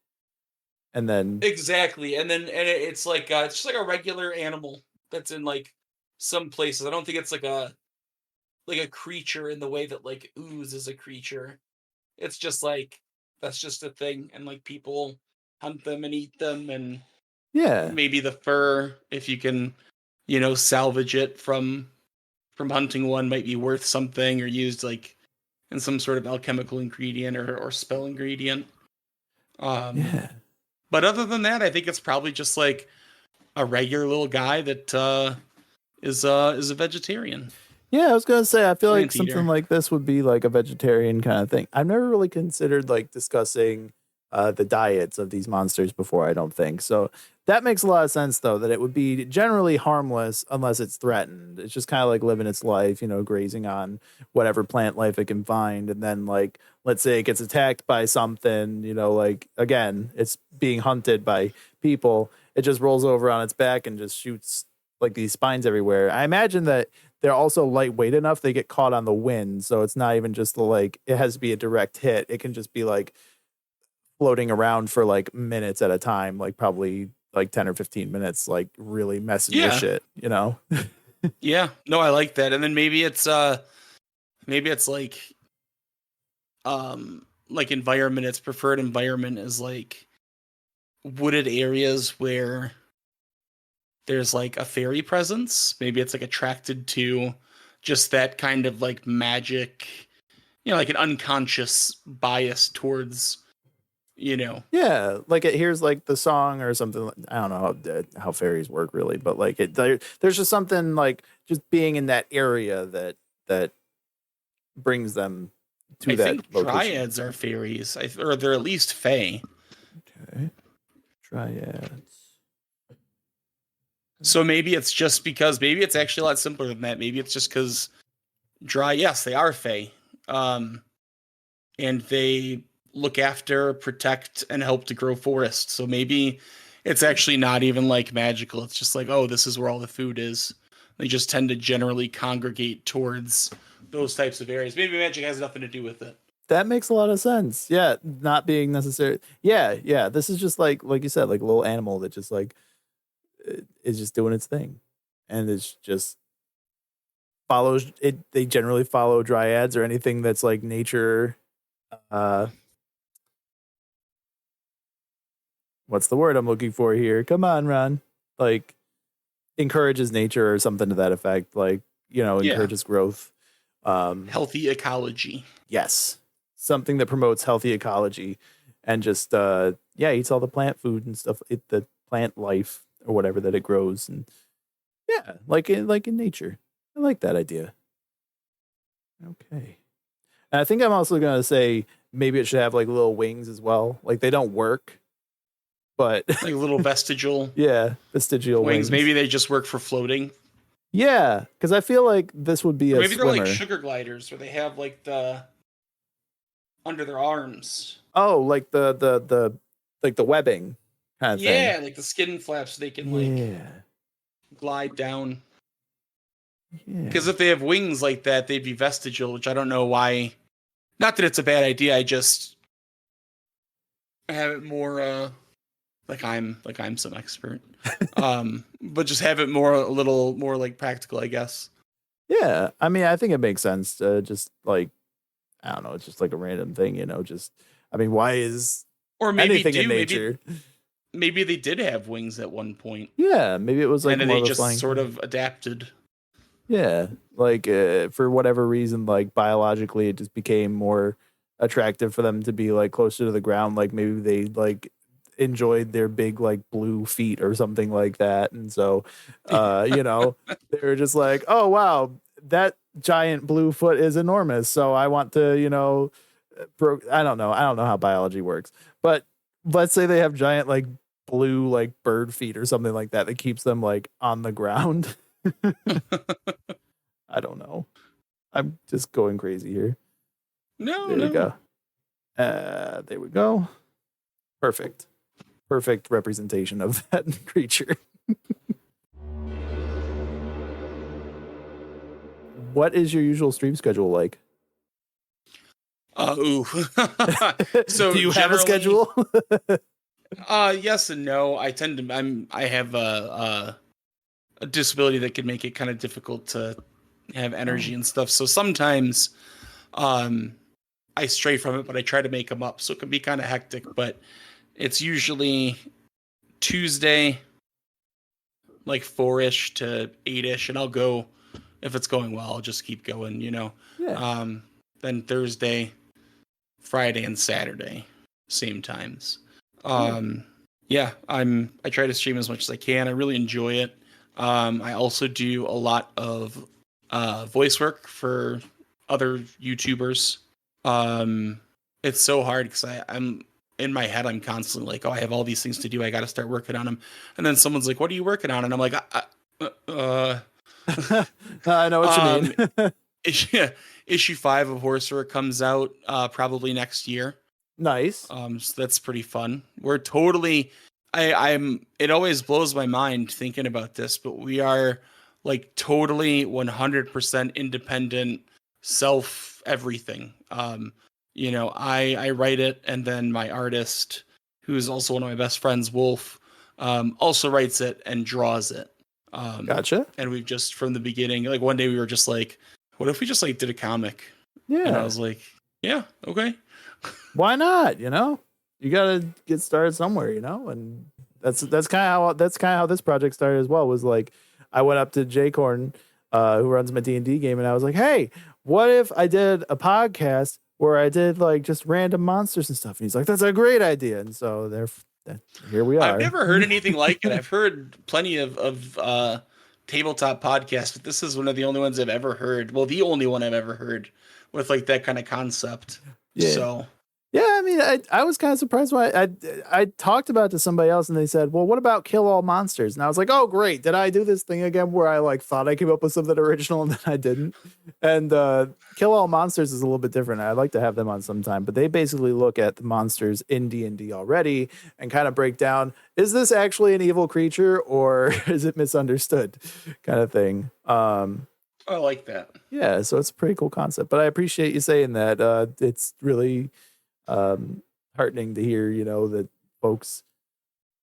And then exactly. And it's like it's just like a regular animal that's in like some places. I don't think it's like a creature in the way that like ooze is a creature. It's just like that's just a thing, and like people hunt them and eat them, and maybe the fur, if you can, salvage it from hunting one, might be worth something, or used like in some sort of alchemical ingredient or spell ingredient. But other than that, I think it's probably just like a regular little guy that is a vegetarian. Yeah, I was gonna say, I feel like something like this would be like a vegetarian kind of thing. I've never really considered like discussing the diets of these monsters before, I don't think. So that makes a lot of sense, though, that it would be generally harmless unless it's threatened. It's just kind of like living its life, grazing on whatever plant life it can find. And then, like, let's say it gets attacked by something, like, again, it's being hunted by people. It just rolls over on its back and just shoots like these spines everywhere. I imagine that they're also lightweight enough they get caught on the wind. So it's not even just it has to be a direct hit. It can just be like floating around for like minutes at a time, like probably like 10 or 15 minutes, like really messing with shit, you know? Yeah. No, I like that. And then maybe it's like environment, its preferred environment is like wooded areas where there's like a fairy presence. Maybe it's like attracted to just that kind of like magic, like an unconscious bias towards, Yeah, like it hears like the song or something. I don't know how fairies work really, but like there's just something like just being in that area that brings them to I that think location. dryads are fairies, or they're at least fae. Okay, dryads. So maybe it's just because maybe it's actually a lot simpler than that. Maybe it's just because yes, they are fae, and they look after, protect, and help to grow forests. So maybe it's actually not even like magical. It's just like, oh, this is where all the food is. They just tend to generally congregate towards those types of areas. Maybe magic has nothing to do with it. That makes a lot of sense. Yeah, not being necessary. Yeah. This is just like you said, like a little animal that just like is just doing its thing, and it's just follows it. They generally follow dryads or anything that's like nature. What's the word I'm looking for here? Come on, Ron. Like encourages nature or something to that effect. Like, encourages growth. Healthy ecology. Yes. Something that promotes healthy ecology and just eats all the plant food and stuff, the plant life or whatever that it grows. And yeah, like in nature. I like that idea. Okay. And I think I'm also gonna say maybe it should have like little wings as well. Like they don't work, but like little vestigial vestigial wings. Maybe they just work for floating. Yeah, because I feel like this would be maybe swimmer. They're like sugar gliders where they have like the under their arms. Oh, like the like the webbing kind of thing. Yeah, like the skin flaps they can like glide down. Yeah. Because if they have wings like that, they'd be vestigial, which I don't know why. Not that it's a bad idea, I just have it more like I'm some expert. But just have it a little more like practical, I guess. Yeah, I mean, I think it makes sense. Just like I don't know, it's just like a random thing, just I mean, why is or maybe anything in nature? Maybe they did have wings at one point. Yeah, maybe it was like and then they just sort of adapted. Yeah, like for whatever reason, like biologically, it just became more attractive for them to be like closer to the ground. Like maybe they like enjoyed their big like blue feet or something like that, and so they were just like, oh wow, that giant blue foot is enormous, so I want to I don't know how biology works, but let's say they have giant like blue like bird feet or something like that keeps them like on the ground. I don't know. I'm just going crazy here. No, there we go. There we go. Perfect representation of that creature. What is your usual stream schedule like? So do you have a schedule? Yes and no. I have a disability that could make it kind of difficult to have energy and stuff. So sometimes I stray from it, but I try to make them up. So it can be kind of hectic, but it's usually Tuesday, like 4-ish to 8-ish, and I'll go if it's going well. I'll just keep going, Yeah. Then Thursday, Friday, and Saturday, same times. Yeah, I try to stream as much as I can. I really enjoy it. I also do a lot of voice work for other YouTubers. It's so hard because I'm in my head. I'm constantly like, oh, I have all these things to do. I got to start working on them. And then someone's like, what are you working on? And I'm like, I know what you mean. Issue 5 of Horserer comes out probably next year. Nice. So that's pretty fun. We're totally. It always blows my mind thinking about this, but we are like totally 100% independent, self everything. I write it, and then my artist, who's also one of my best friends, Wolf, also writes it and draws it. Gotcha. And we've just from the beginning, like one day we were just like, what if we just like did a comic? Yeah. And I was like, yeah, okay. Why not? You gotta get started somewhere, and that's kind of how this project started as well. Was like I went up to Jaycorn, who runs my D&D game, and I was like, hey, what if I did a podcast where I did like just random monsters and stuff? And he's like, that's a great idea. And so here we are. I've never heard anything like it. I've heard plenty of tabletop podcasts, but this is one of the only ones I've ever heard. Well, the only one I've ever heard with like that kind of concept. Yeah. So yeah, I mean, I was kind of surprised when I talked about it to somebody else, and they said, well, what about Kill All Monsters? And I was like, oh, great. Did I do this thing again where I like thought I came up with something original and then I didn't? And Kill All Monsters is a little bit different. I'd like to have them on sometime, but they basically look at the monsters in D&D already and kind of break down, is this actually an evil creature or is it misunderstood kind of thing. I like that. Yeah, so it's a pretty cool concept, but I appreciate you saying that. It's really heartening to hear, that folks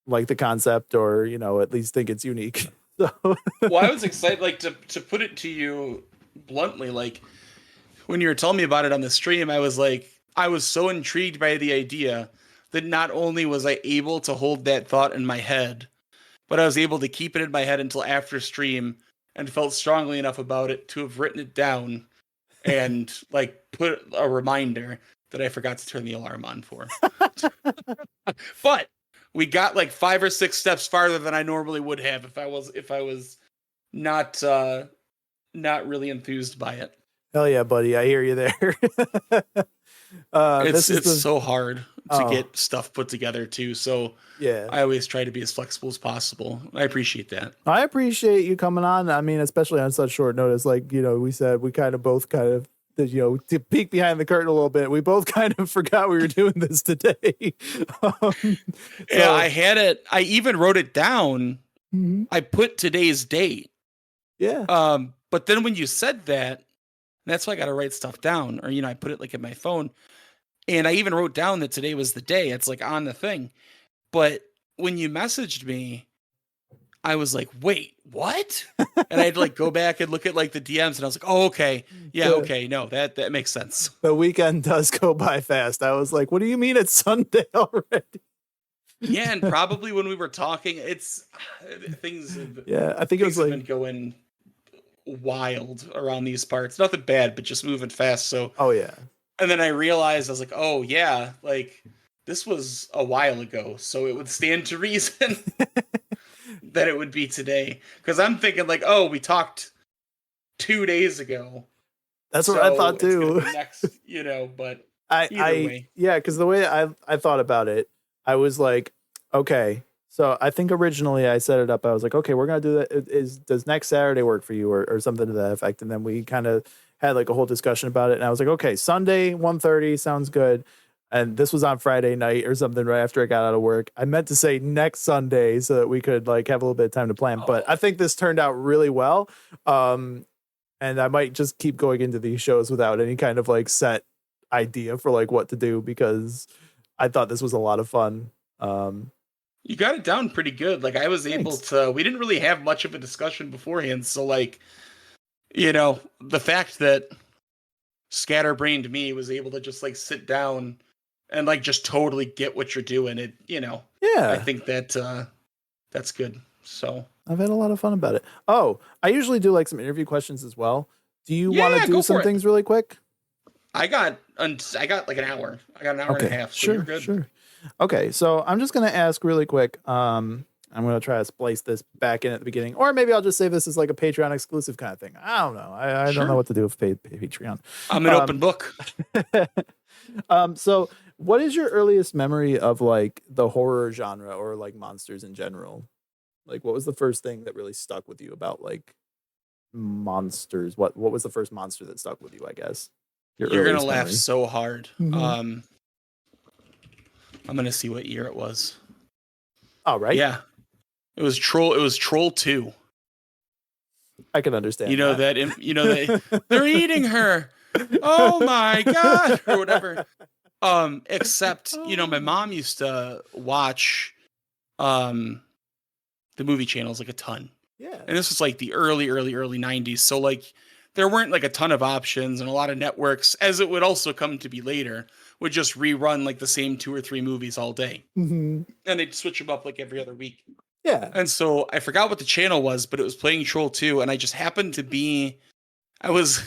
like the concept or, at least think it's unique. So well, I was excited, like to put it to you bluntly, like when you were telling me about it on the stream, I was so intrigued by the idea that not only was I able to hold that thought in my head, but I was able to keep it in my head until after stream and felt strongly enough about it to have written it down and like put a reminder that I forgot to turn the alarm on for. But we got like 5 or 6 steps farther than I normally would have if I was not really enthused by it. Hell yeah, buddy. I hear you there. It's so hard to get stuff put together too. So yeah, I always try to be as flexible as possible. I appreciate that. I appreciate you coming on. I mean, especially on such short notice. Like, we said we both to peek behind the curtain a little bit, we both kind of forgot we were doing this today. Yeah, I had it. I even wrote it down. Mm-hmm. I put today's date. Yeah. But then when you said that, that's why I got to write stuff down, or I put it like in my phone, and I even wrote down that today was the day. It's like on the thing. But when you messaged me, I was like, wait, what? And I had to like go back and look at like the DMs, and I was like, oh, okay. Yeah, okay. No, that makes sense. The weekend does go by fast. I was like, what do you mean it's Sunday already? Yeah, and probably when we were talking, it's things. Yeah, I think it was like been going wild around these parts. Nothing bad, but just moving fast. So. Oh yeah. And then I realized I was like, oh yeah, like this was a while ago, so it would stand to reason that it would be today. Because I'm thinking like, oh, we talked 2 days ago. That's what I thought too. Next, but either way. Yeah, because the way I thought about it, I was like, okay. So I think originally I set it up. I was like, okay, we're gonna do that. Does next Saturday work for you, or something to that effect? And then we kind of had like a whole discussion about it. And I was like, okay, Sunday 1:30 sounds good. And this was on Friday night or something right after I got out of work. I meant to say next Sunday so that we could like have a little bit of time to plan. But I think this turned out really well. And I might just keep going into these shows without any kind of like set idea for like what to do, because I thought this was a lot of fun. You got it down pretty good. Like I was able to, we didn't really have much of a discussion beforehand. So like, the fact that scatterbrained me was able to just like sit down and like just totally get what you're doing. Yeah, I think that that's good. So I've had a lot of fun about it. Oh, I usually do like some interview questions as well. Do you want to do some things really quick? I got like an hour. I got an hour and a half. So sure, you're good. Sure. Okay, so I'm just gonna ask really quick. I'm gonna try to splice this back in at the beginning, or maybe I'll just save this as like a Patreon exclusive kind of thing. I don't know. I don't know what to do with Patreon. I'm an open book. So what is your earliest memory of like the horror genre or like monsters in general? Like, what was the first thing that really stuck with you about like monsters? What was the first monster that stuck with you, I guess? You're gonna laugh so hard. Mm-hmm. I'm gonna see what year it was. Oh, right. Yeah. It was Troll 2. I can understand. That they're eating her. oh my God, or whatever. Except, my mom used to watch the movie channels like a ton. Yeah. And this was like the early 90s. So like there weren't like a ton of options, and a lot of networks, as it would also come to be later, would just rerun like the same 2 or 3 movies all day. Mm-hmm. And they'd switch them up like every other week. Yeah. And so I forgot what the channel was, but it was playing Troll 2, and I just happened to be I was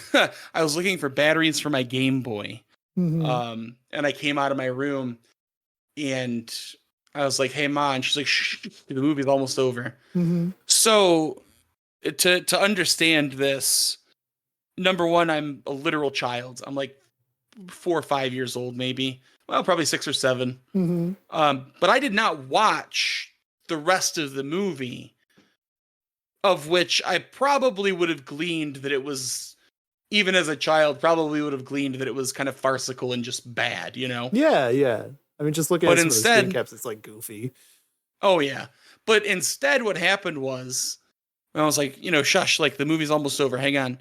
I was looking for batteries for my Game Boy. Mm-hmm. And I came out of my room and I was like, "Hey, Ma," and she's like, "Shh, the movie's almost over." Mm-hmm. So to understand this, number one, I'm a literal child. I'm like 4 or 5 years old, maybe. Well, probably 6 or 7. Mm-hmm. But I did not watch the rest of the movie, of which I probably would have gleaned that it was, even as a child, probably would have gleaned that it was kind of farcical and just bad, Yeah, yeah. I mean, just looking But at some of the screen instead, caps, it's like goofy. oh yeah. But instead, what happened was, I was like, shush, like the movie's almost over. Hang on.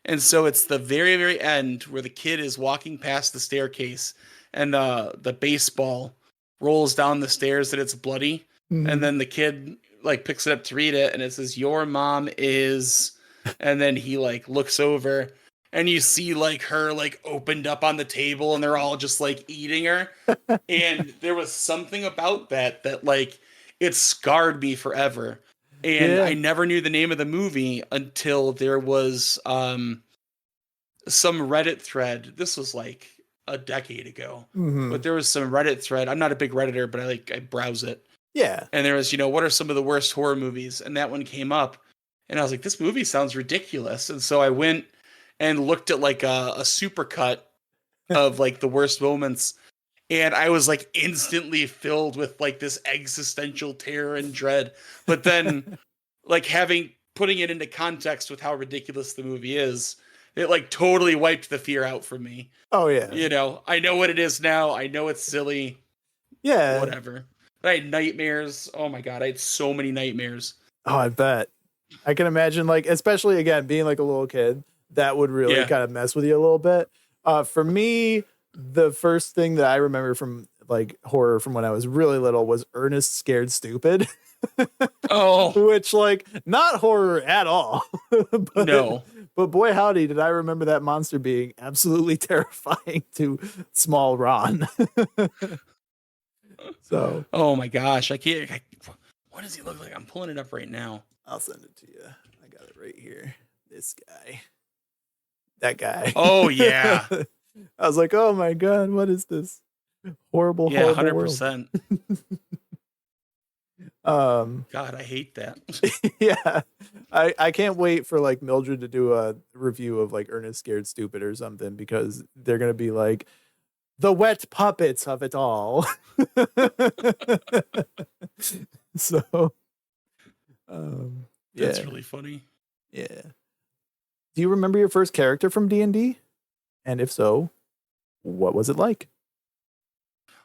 And so it's the very, very end where the kid is walking past the staircase and the baseball rolls down the stairs and it's bloody. Mm-hmm. And then the kid like picks it up to read it and it says, "Your mom is," and then he like looks over and you see like her like opened up on the table and they're all just like eating her. And there was something about that like it scarred me forever. And I never knew the name of the movie until there was some Reddit thread. This was like a decade ago. Mm-hmm. But there was some Reddit thread. I'm not a big Redditor, but I browse it. Yeah. And there was, what are some of the worst horror movies? And that one came up. And I was like, this movie sounds ridiculous. And so I went and looked at like a supercut of like the worst moments. And I was like instantly filled with like this existential terror and dread. But then like putting it into context with how ridiculous the movie is, it like totally wiped the fear out from me. Oh yeah. I know what it is now. I know it's silly. Yeah. Whatever. But I had nightmares. Oh my God. I had so many nightmares. Oh, I bet. I can imagine, like, especially again, being like a little kid, that would really kind of mess with you a little bit. For me, the first thing that I remember from like horror from when I was really little was Ernest Scared Stupid. Oh, which like not horror at all. No. But boy howdy, did I remember that monster being absolutely terrifying to small Ron. So, oh my gosh, I can't. What does he look like? I'm pulling it up right now. I'll send it to you. I got it right here. This guy. That guy. Oh yeah. I was like, oh my God, what is this? Horrible, yeah, horrible 100%. God, I hate that. Yeah. I can't wait for like Mildred to do a review of like Ernest Scared Stupid or something, because they're gonna be like the wet puppets of it all. So That's really funny. Yeah. Do you remember your first character from D&D? And if so, what was it like?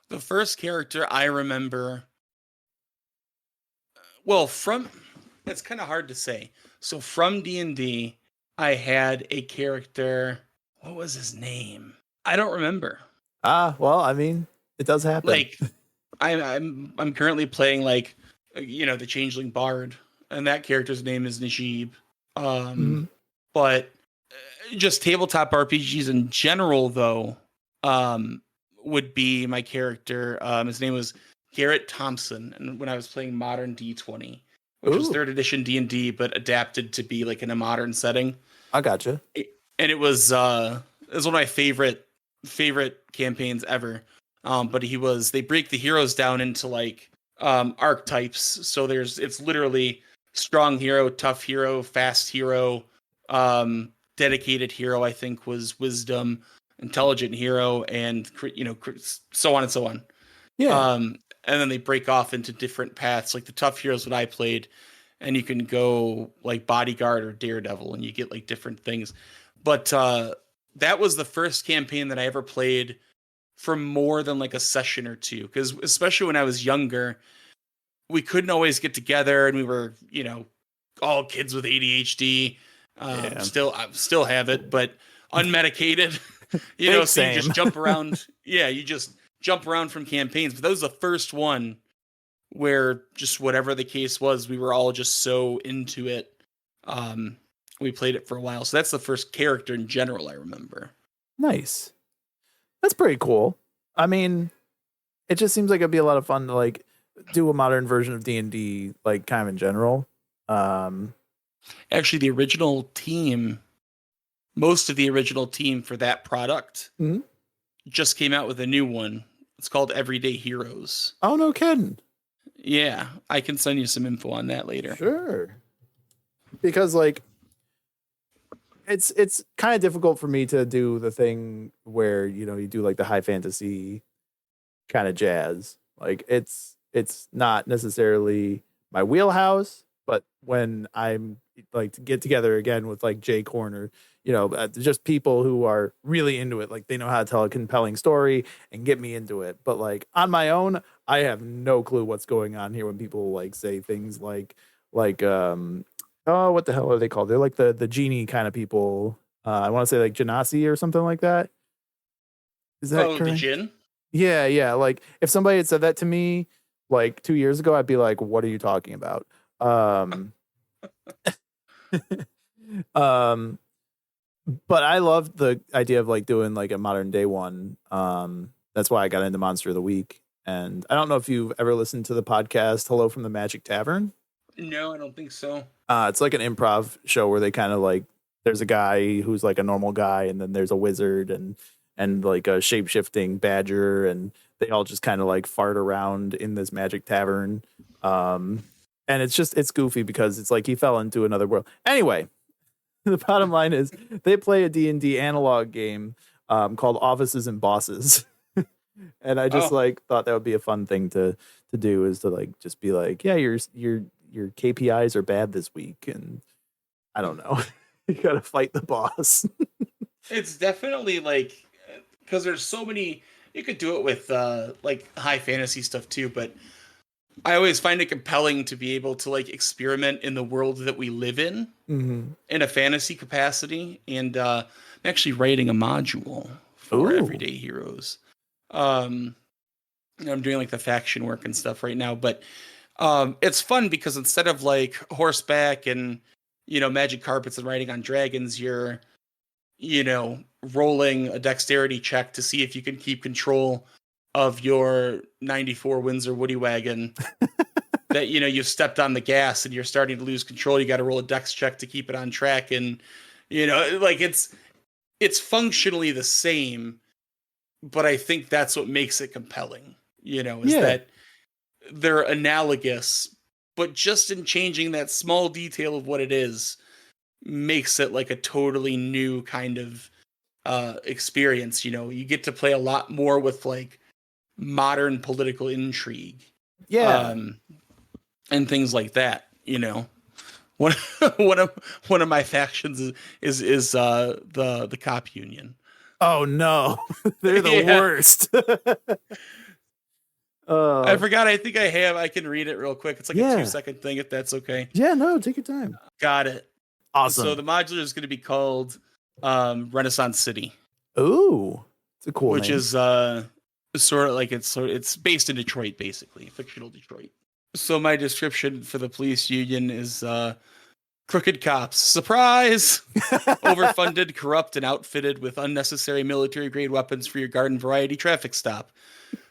The first character I remember, well, it's kind of hard to say. So from D&D, I had a character. What was his name? I don't remember. Well, I mean, it does happen. Like, I'm currently playing like, the Changeling Bard, and that character's name is Najib. But just tabletop RPGs in general, though, would be my character. His name was Garrett Thompson, and when I was playing Modern D20, which was 3rd edition D&D, but adapted to be like in a modern setting. I gotcha. And it was one of my favorite campaigns ever. But they break the heroes down into like archetypes. So it's literally strong hero, tough hero, fast hero, dedicated hero, I think was wisdom, intelligent hero, and so on and so on. Yeah. And then they break off into different paths. Like the tough heroes that I played, and you can go like bodyguard or daredevil, and you get like different things. But that was the first campaign that I ever played for more than like a session or two, because especially when I was younger, we couldn't always get together, and we were all kids with ADHD. I still have it, but unmedicated. You know, so you just jump around. Yeah, you just jump around from campaigns. But that was the first one where just whatever the case was, we were all just so into it. We played it for a while. So that's the first character in general I remember. Nice. That's pretty cool. I mean, it just seems like it'd be a lot of fun to like do a modern version of D&D, like kind of in general. Actually, the original team, most of the original team for that product just came out with a new one. It's called Everyday Heroes. Oh, no kidding. Yeah, I can send you some info on that later. Sure. Because like it's kind of difficult for me to do the thing where, you know, you do like the high fantasy kind of jazz. Like it's not necessarily my wheelhouse, but when I'm like to get together again with like Jay Corner, you know, just people who are really into it, like they know how to tell a compelling story and get me into it. But like on my own, I have no clue what's going on here when people like say things like oh, what the hell are they called? They're like the genie kind of people. I want to say like Genasi or something like that. Is that correct? The Jinn? Yeah. Like if somebody had said that to me like 2 years ago, I'd be like, what are you talking about? But I love the idea of like doing like a modern day one. That's why I got into Monster of the Week. And I don't know if you've ever listened to the podcast Hello from the Magic Tavern. No, I don't think so. It's like an improv show where they kind of like, there's a guy who's like a normal guy, and then there's a wizard and like a shape-shifting badger, and they all just kind of like fart around in this magic tavern. And it's goofy because it's like he fell into another world. Anyway, the bottom line is they play a D&D analog game called Offices and Bosses. And I just like thought that would be a fun thing to do, is to like just be like, yeah, your KPIs are bad this week, and I don't know. You gotta fight the boss. It's definitely like, because there's so many, you could do it with like high fantasy stuff too, but I always find it compelling to be able to like experiment in the world that we live in a fantasy capacity. And I'm actually writing a module for Everyday Heroes. I'm doing like the faction work and stuff right now, but it's fun because instead of like horseback and, you know, magic carpets and riding on dragons, you're, you know, rolling a dexterity check to see if you can keep control of your 94 Windsor Woody Wagon that, you know, you've stepped on the gas and you're starting to lose control. You got to roll a dex check to keep it on track. And, you know, like it's functionally the same, but I think that's what makes it compelling, you know, is that they're analogous, but just in changing that small detail of what it is makes it like a totally new kind of experience. You know, you get to play a lot more with like modern political intrigue. And things like that, you know. One of my factions is the cop union. Oh no. They're the worst. I forgot. I think I can read it real quick. It's like a 2-second thing, if that's okay. Yeah, no, take your time. Got it. Awesome. So the modular is going to be called Renaissance City. Ooh, it's a cool which name. Is sort of like it's based in Detroit, basically, fictional Detroit. So my description for the police union is crooked cops. Surprise! Overfunded, corrupt, and outfitted with unnecessary military-grade weapons for your garden variety traffic stop.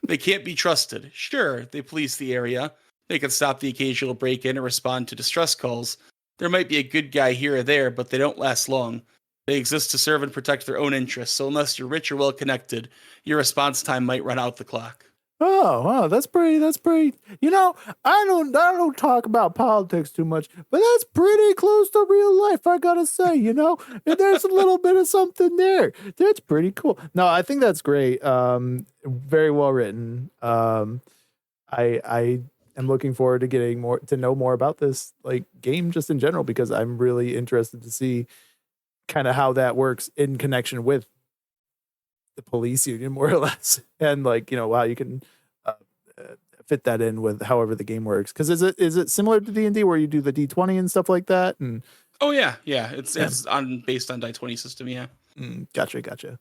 They can't be trusted. Sure, they police the area. They can stop the occasional break-in and respond to distress calls. There might be a good guy here or there, but they don't last long. They exist to serve and protect their own interests, so unless you're rich or well-connected, your response time might run out the clock. Oh, wow, that's pretty. You know, I don't talk about politics too much, but that's pretty close to real life, I gotta say, you know? And there's a little bit of something there. That's pretty cool. No, I think that's great. Very well written. I am looking forward to getting to know more about this like game just in general, because I'm really interested to see kind of how that works in connection with the police union, more or less, and like, you know, how you can fit that in with however the game works. Because is it similar to D&D where you do the D20 and stuff like that? And it's based on die 20 system. Gotcha.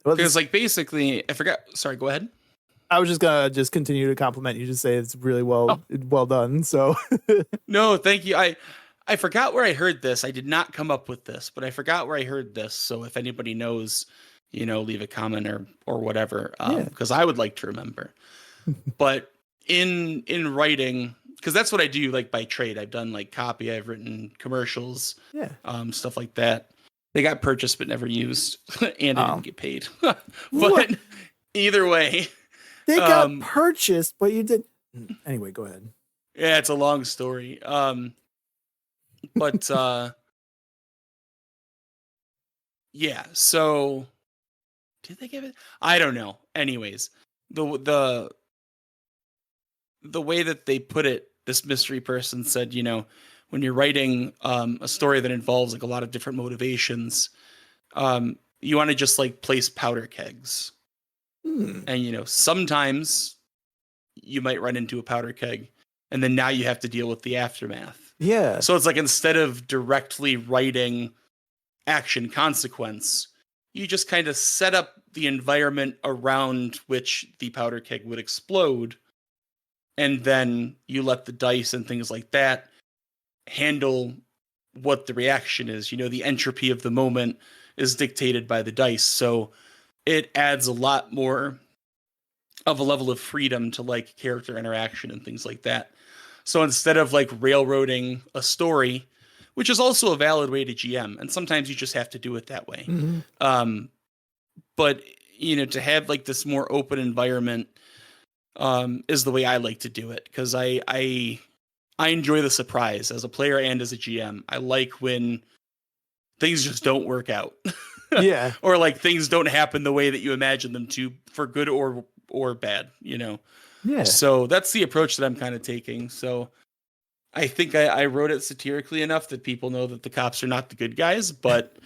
Because like basically, I forgot. Sorry, go ahead. I was just gonna continue to compliment you. Just say it's really well done. So no, thank you. I forgot where I heard this. I did not come up with this, but I forgot where I heard this. So if anybody knows, leave a comment or whatever, because I would like to remember. But in writing, because that's what I do, like by trade. I've done like copy. I've written commercials, stuff like that. They got purchased but never used, and I didn't get paid. But either way, they got purchased, but you did. Anyway, go ahead. Yeah, it's a long story. But yeah. So did they give it? I don't know. Anyways, the way that they put it, this mystery person said, when you're writing a story that involves like a lot of different motivations, you want to just like place powder kegs. And sometimes you might run into a powder keg, and then now you have to deal with the aftermath. Yeah. So it's like instead of directly writing action consequence, you just kind of set up the environment around which the powder keg would explode, and then you let the dice and things like that handle what the reaction is. The entropy of the moment is dictated by the dice. So it adds a lot more of a level of freedom to like character interaction and things like that. So instead of like railroading a story, which is also a valid way to GM, and sometimes you just have to do it that way. But to have like this more open environment is the way I like to do it, because I enjoy the surprise as a player and as a GM. I like when things just don't work out. Yeah. Or like things don't happen the way that you imagine them to, for good or bad, Yeah. So that's the approach that I'm kind of taking. So I think I wrote it satirically enough that people know that the cops are not the good guys, but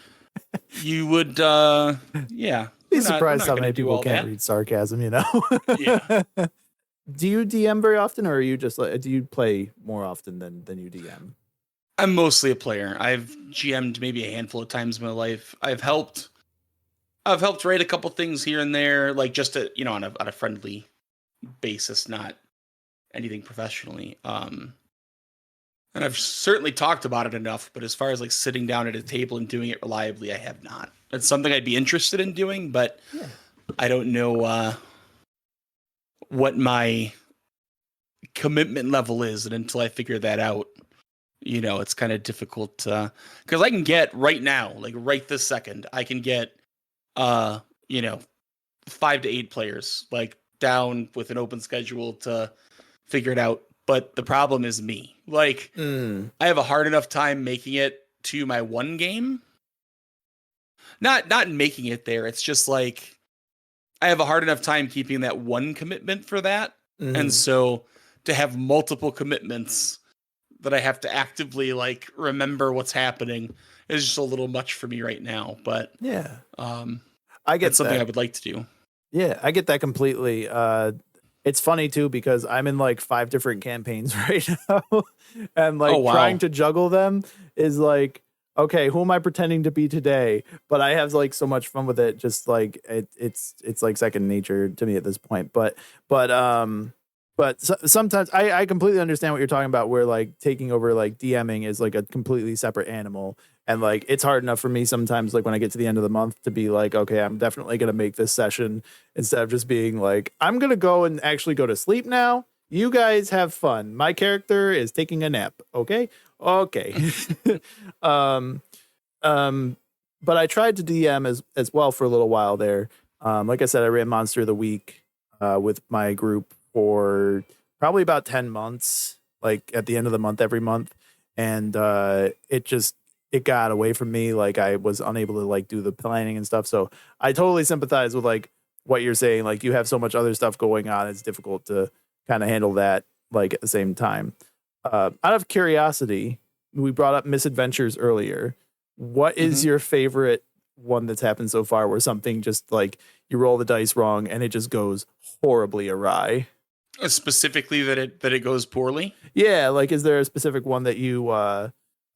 you would, be surprised how many people can't read sarcasm, Yeah. Do you DM very often, or are you just like, do you play more often than you DM? I'm mostly a player. I've GM'd maybe a handful of times in my life. I've helped write a couple things here and there, like just on a friendly basis, not anything professionally. And I've certainly talked about it enough, but as far as like sitting down at a table and doing it reliably, I have not. It's something I'd be interested in doing, but I don't know what my commitment level is, and until I figure that out, it's kind of difficult because I can get right now, like right this second, I can get 5 to 8 players like down with an open schedule to figure it out. But the problem is me. Like I have a hard enough time making it to my one game. Not making it there. It's just like I have a hard enough time keeping that one commitment for that. And so to have multiple commitments that I have to actively like remember what's happening is just a little much for me right now. But I get something that. I would like to do. Yeah, I get that completely. It's funny too, because I'm in like 5 different campaigns right now, and like trying to juggle them is like, okay, who am I pretending to be today? But I have like so much fun with it. Just like it's like second nature to me at this point. But sometimes I completely understand what you're talking about, where like taking over like DMing is like a completely separate animal. And like, it's hard enough for me sometimes, like when I get to the end of the month, to be like, okay, I'm definitely going to make this session, instead of just being like, I'm going to go and actually go to sleep now. You guys have fun. My character is taking a nap. Okay. But I tried to DM as well for a little while there. Like I said, I ran Monster of the Week with my group for probably about 10 months, like at the end of the month, every month. And it got away from me. Like I was unable to like do the planning and stuff. So I totally sympathize with like what you're saying. Like you have so much other stuff going on. It's difficult to kind of handle that like at the same time. Out of curiosity, we brought up misadventures earlier. What is your favorite one that's happened so far, where something just like you roll the dice wrong and it just goes horribly awry? Specifically that it goes poorly? Yeah. Like, is there a specific one that you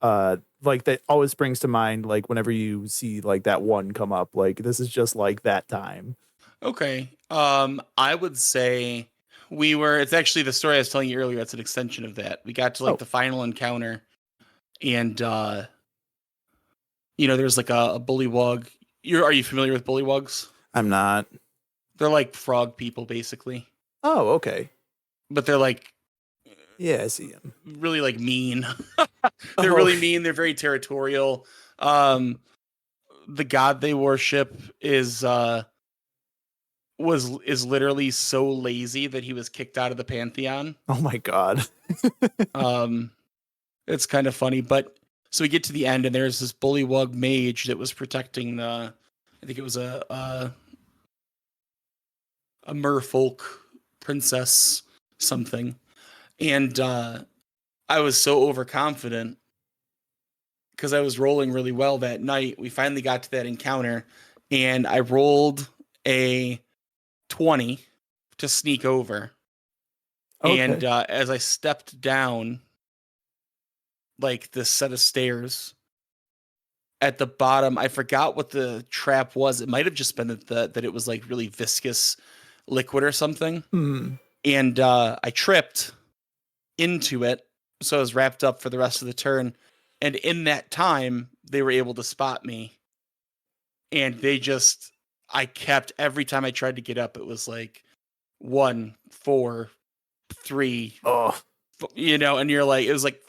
like that always springs to mind, like whenever you see like that one come up, like this is just like that time. Okay. I would say it's actually the story I was telling you earlier. It's an extension of that. We got to like Oh. the final encounter, and there's like a bullywug. Are you familiar with bullywugs? I'm not. They're like frog people, basically, Oh, okay. but they're like Yeah, I see him. really like mean. They're really mean. They're very territorial. The god they worship is literally so lazy that he was kicked out of the pantheon. Oh my god. It's kind of funny, but so we get to the end and there's this bullywug mage that was protecting I think it was a merfolk princess something. And I was so overconfident because I was rolling really well that night. We finally got to that encounter and I rolled a 20 to sneak over. Okay. And as I stepped down like this set of stairs at the bottom, I forgot what the trap was. It might have just been that it was like really viscous liquid or something. And I tripped into it. So I was wrapped up for the rest of the turn. And in that time, they were able to spot me. And every time I tried to get up, it was like 1, 4, 3. Oh, and you're like, it was like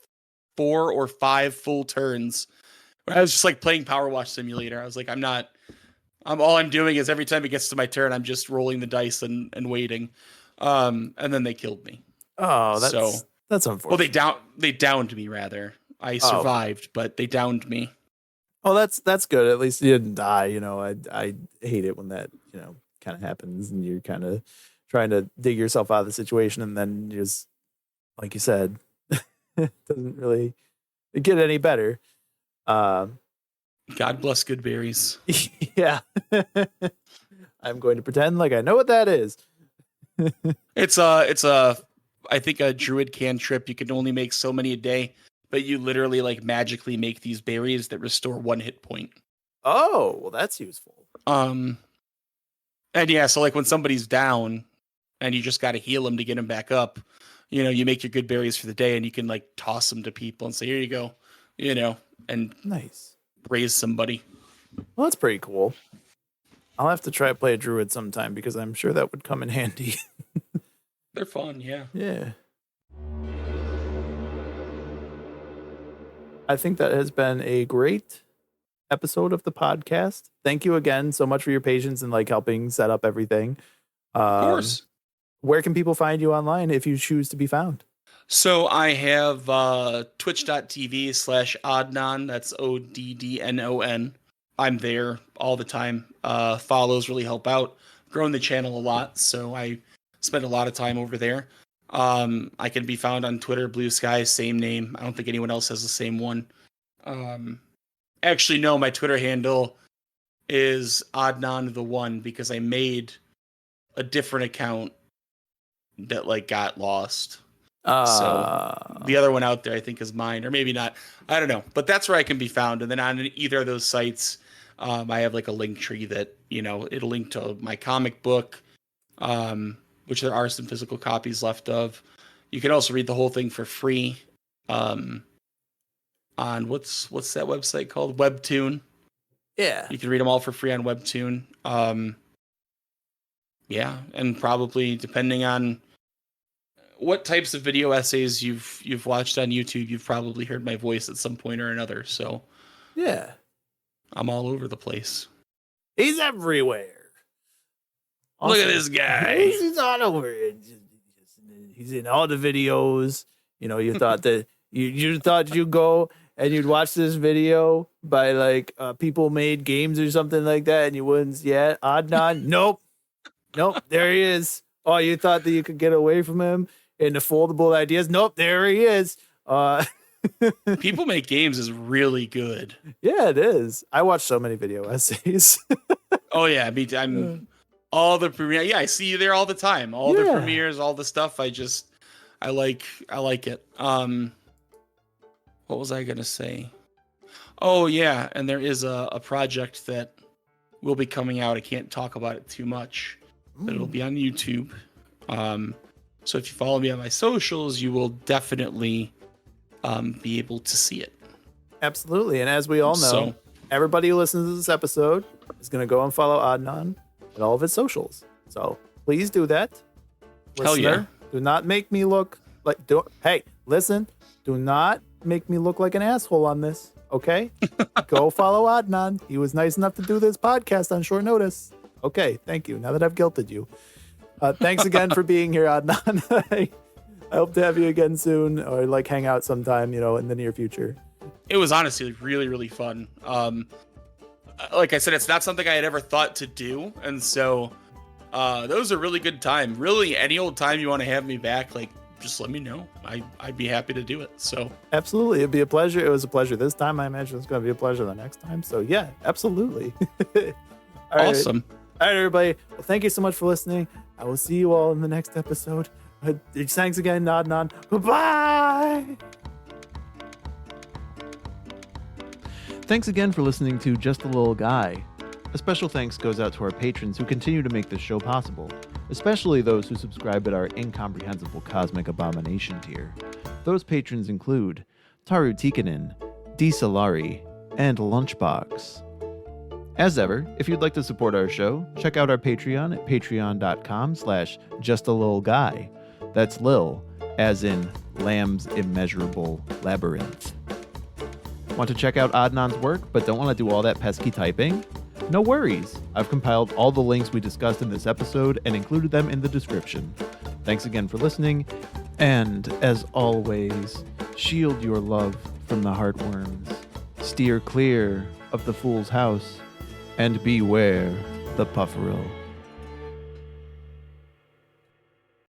4 or 5 full turns. I was just like playing Power Wash Simulator. I was like, all I'm doing is every time it gets to my turn, I'm just rolling the dice and waiting. And then they killed me. Oh, that's unfortunate. Well, they downed me rather. I survived, but they downed me. Oh, that's good. At least you didn't die. I hate it when that, kind of happens and you're kind of trying to dig yourself out of the situation and then just, like you said, it doesn't really get any better. God bless good berries. Yeah. I'm going to pretend like I know what that is. It's I think a druid cantrip. You can only make so many a day, but you literally like magically make these berries that restore 1 hit point. Oh, well, that's useful. And yeah, so like when somebody's down and you just got to heal them to get them back up, you make your good berries for the day and you can like toss them to people and say, here you go, and nice. Raise somebody. Well, that's pretty cool. I'll have to try to play a druid sometime because I'm sure that would come in handy. They're fun, yeah. Yeah. I think that has been a great episode of the podcast. Thank you again so much for your patience and like helping set up everything. Of course. Where can people find you online if you choose to be found? So I have twitch.tv/Oddnon. That's ODDNON. I'm there all the time. Follows really help out. Growing the channel a lot, so I spend a lot of time over there. I can be found on Twitter, Blue Sky, same name. I don't think anyone else has the same one. Actually, no, my Twitter handle is Oddnon1 because I made a different account that like got lost. So the other one out there I think is mine, or maybe not. I don't know, but that's where I can be found. And then on either of those sites, I have like a link tree that it'll link to my comic book, which there are some physical copies left of. You can also read the whole thing for free on what's that website called? Webtoon. Yeah, you can read them all for free on Webtoon. Yeah, and probably depending on what types of video essays you've watched on YouTube, you've probably heard my voice at some point or another. So yeah, I'm all over the place. He's everywhere. Awesome. Look at this guy. He's all over. He's in all the videos. You thought that you thought you'd go and you'd watch this video by like people made games or something like that, and you wouldn't. Yeah, Oddnon. Nope. There he is. Oh, you thought that you could get away from him in the foldable ideas? Nope. There he is. People Make Games is really good. Yeah, it is. I watch so many video essays. Oh yeah, I'm all the premiere. Yeah, I see you there all the time. All the premieres, all the stuff. I like it. What was I going to say? Oh, yeah. And there is a project that will be coming out. I can't talk about it too much, but it'll be on YouTube. So if you follow me on my socials, you will definitely be able to see it. Absolutely. And as we all know, everybody who listens to this episode is going to go and follow Oddnon at all of his socials. So please do that. Hell yeah. Do not make me look like... Hey, listen. Do not make me look like an asshole on this, okay? Go follow Oddnon. He was nice enough to do this podcast on short notice. Okay, thank you. Now that I've guilted you. Thanks again for being here, Oddnon. I hope to have you again soon, or like hang out sometime, in the near future. It was honestly really, really fun. Like I said, it's not something I had ever thought to do, and so that was a really good time. Really, any old time you want to have me back, like, just let me know. I'd be happy to do it. So absolutely, it'd be a pleasure. It was a pleasure this time. I imagine it's going to be a pleasure the next time. So yeah, absolutely. Awesome. All right, everybody. Well, thank you so much for listening. I will see you all in the next episode. Thanks again, Oddnon. Bye-bye. Thanks again for listening to Just a Little Guy. A special thanks goes out to our patrons who continue to make this show possible, especially those who subscribe at our incomprehensible cosmic abomination tier. Those patrons include Taru Tikkanen, D. Solari, and Lunchbox. As ever, if you'd like to support our show, check out our Patreon at patreon.com/justalilguy. That's Lil, as in Lamb's Immeasurable Labyrinth. Want to check out Oddnon's work, but don't want to do all that pesky typing? No worries. I've compiled all the links we discussed in this episode and included them in the description. Thanks again for listening, and as always, shield your love from the heartworms, steer clear of the fool's house, and beware the Pufferyl.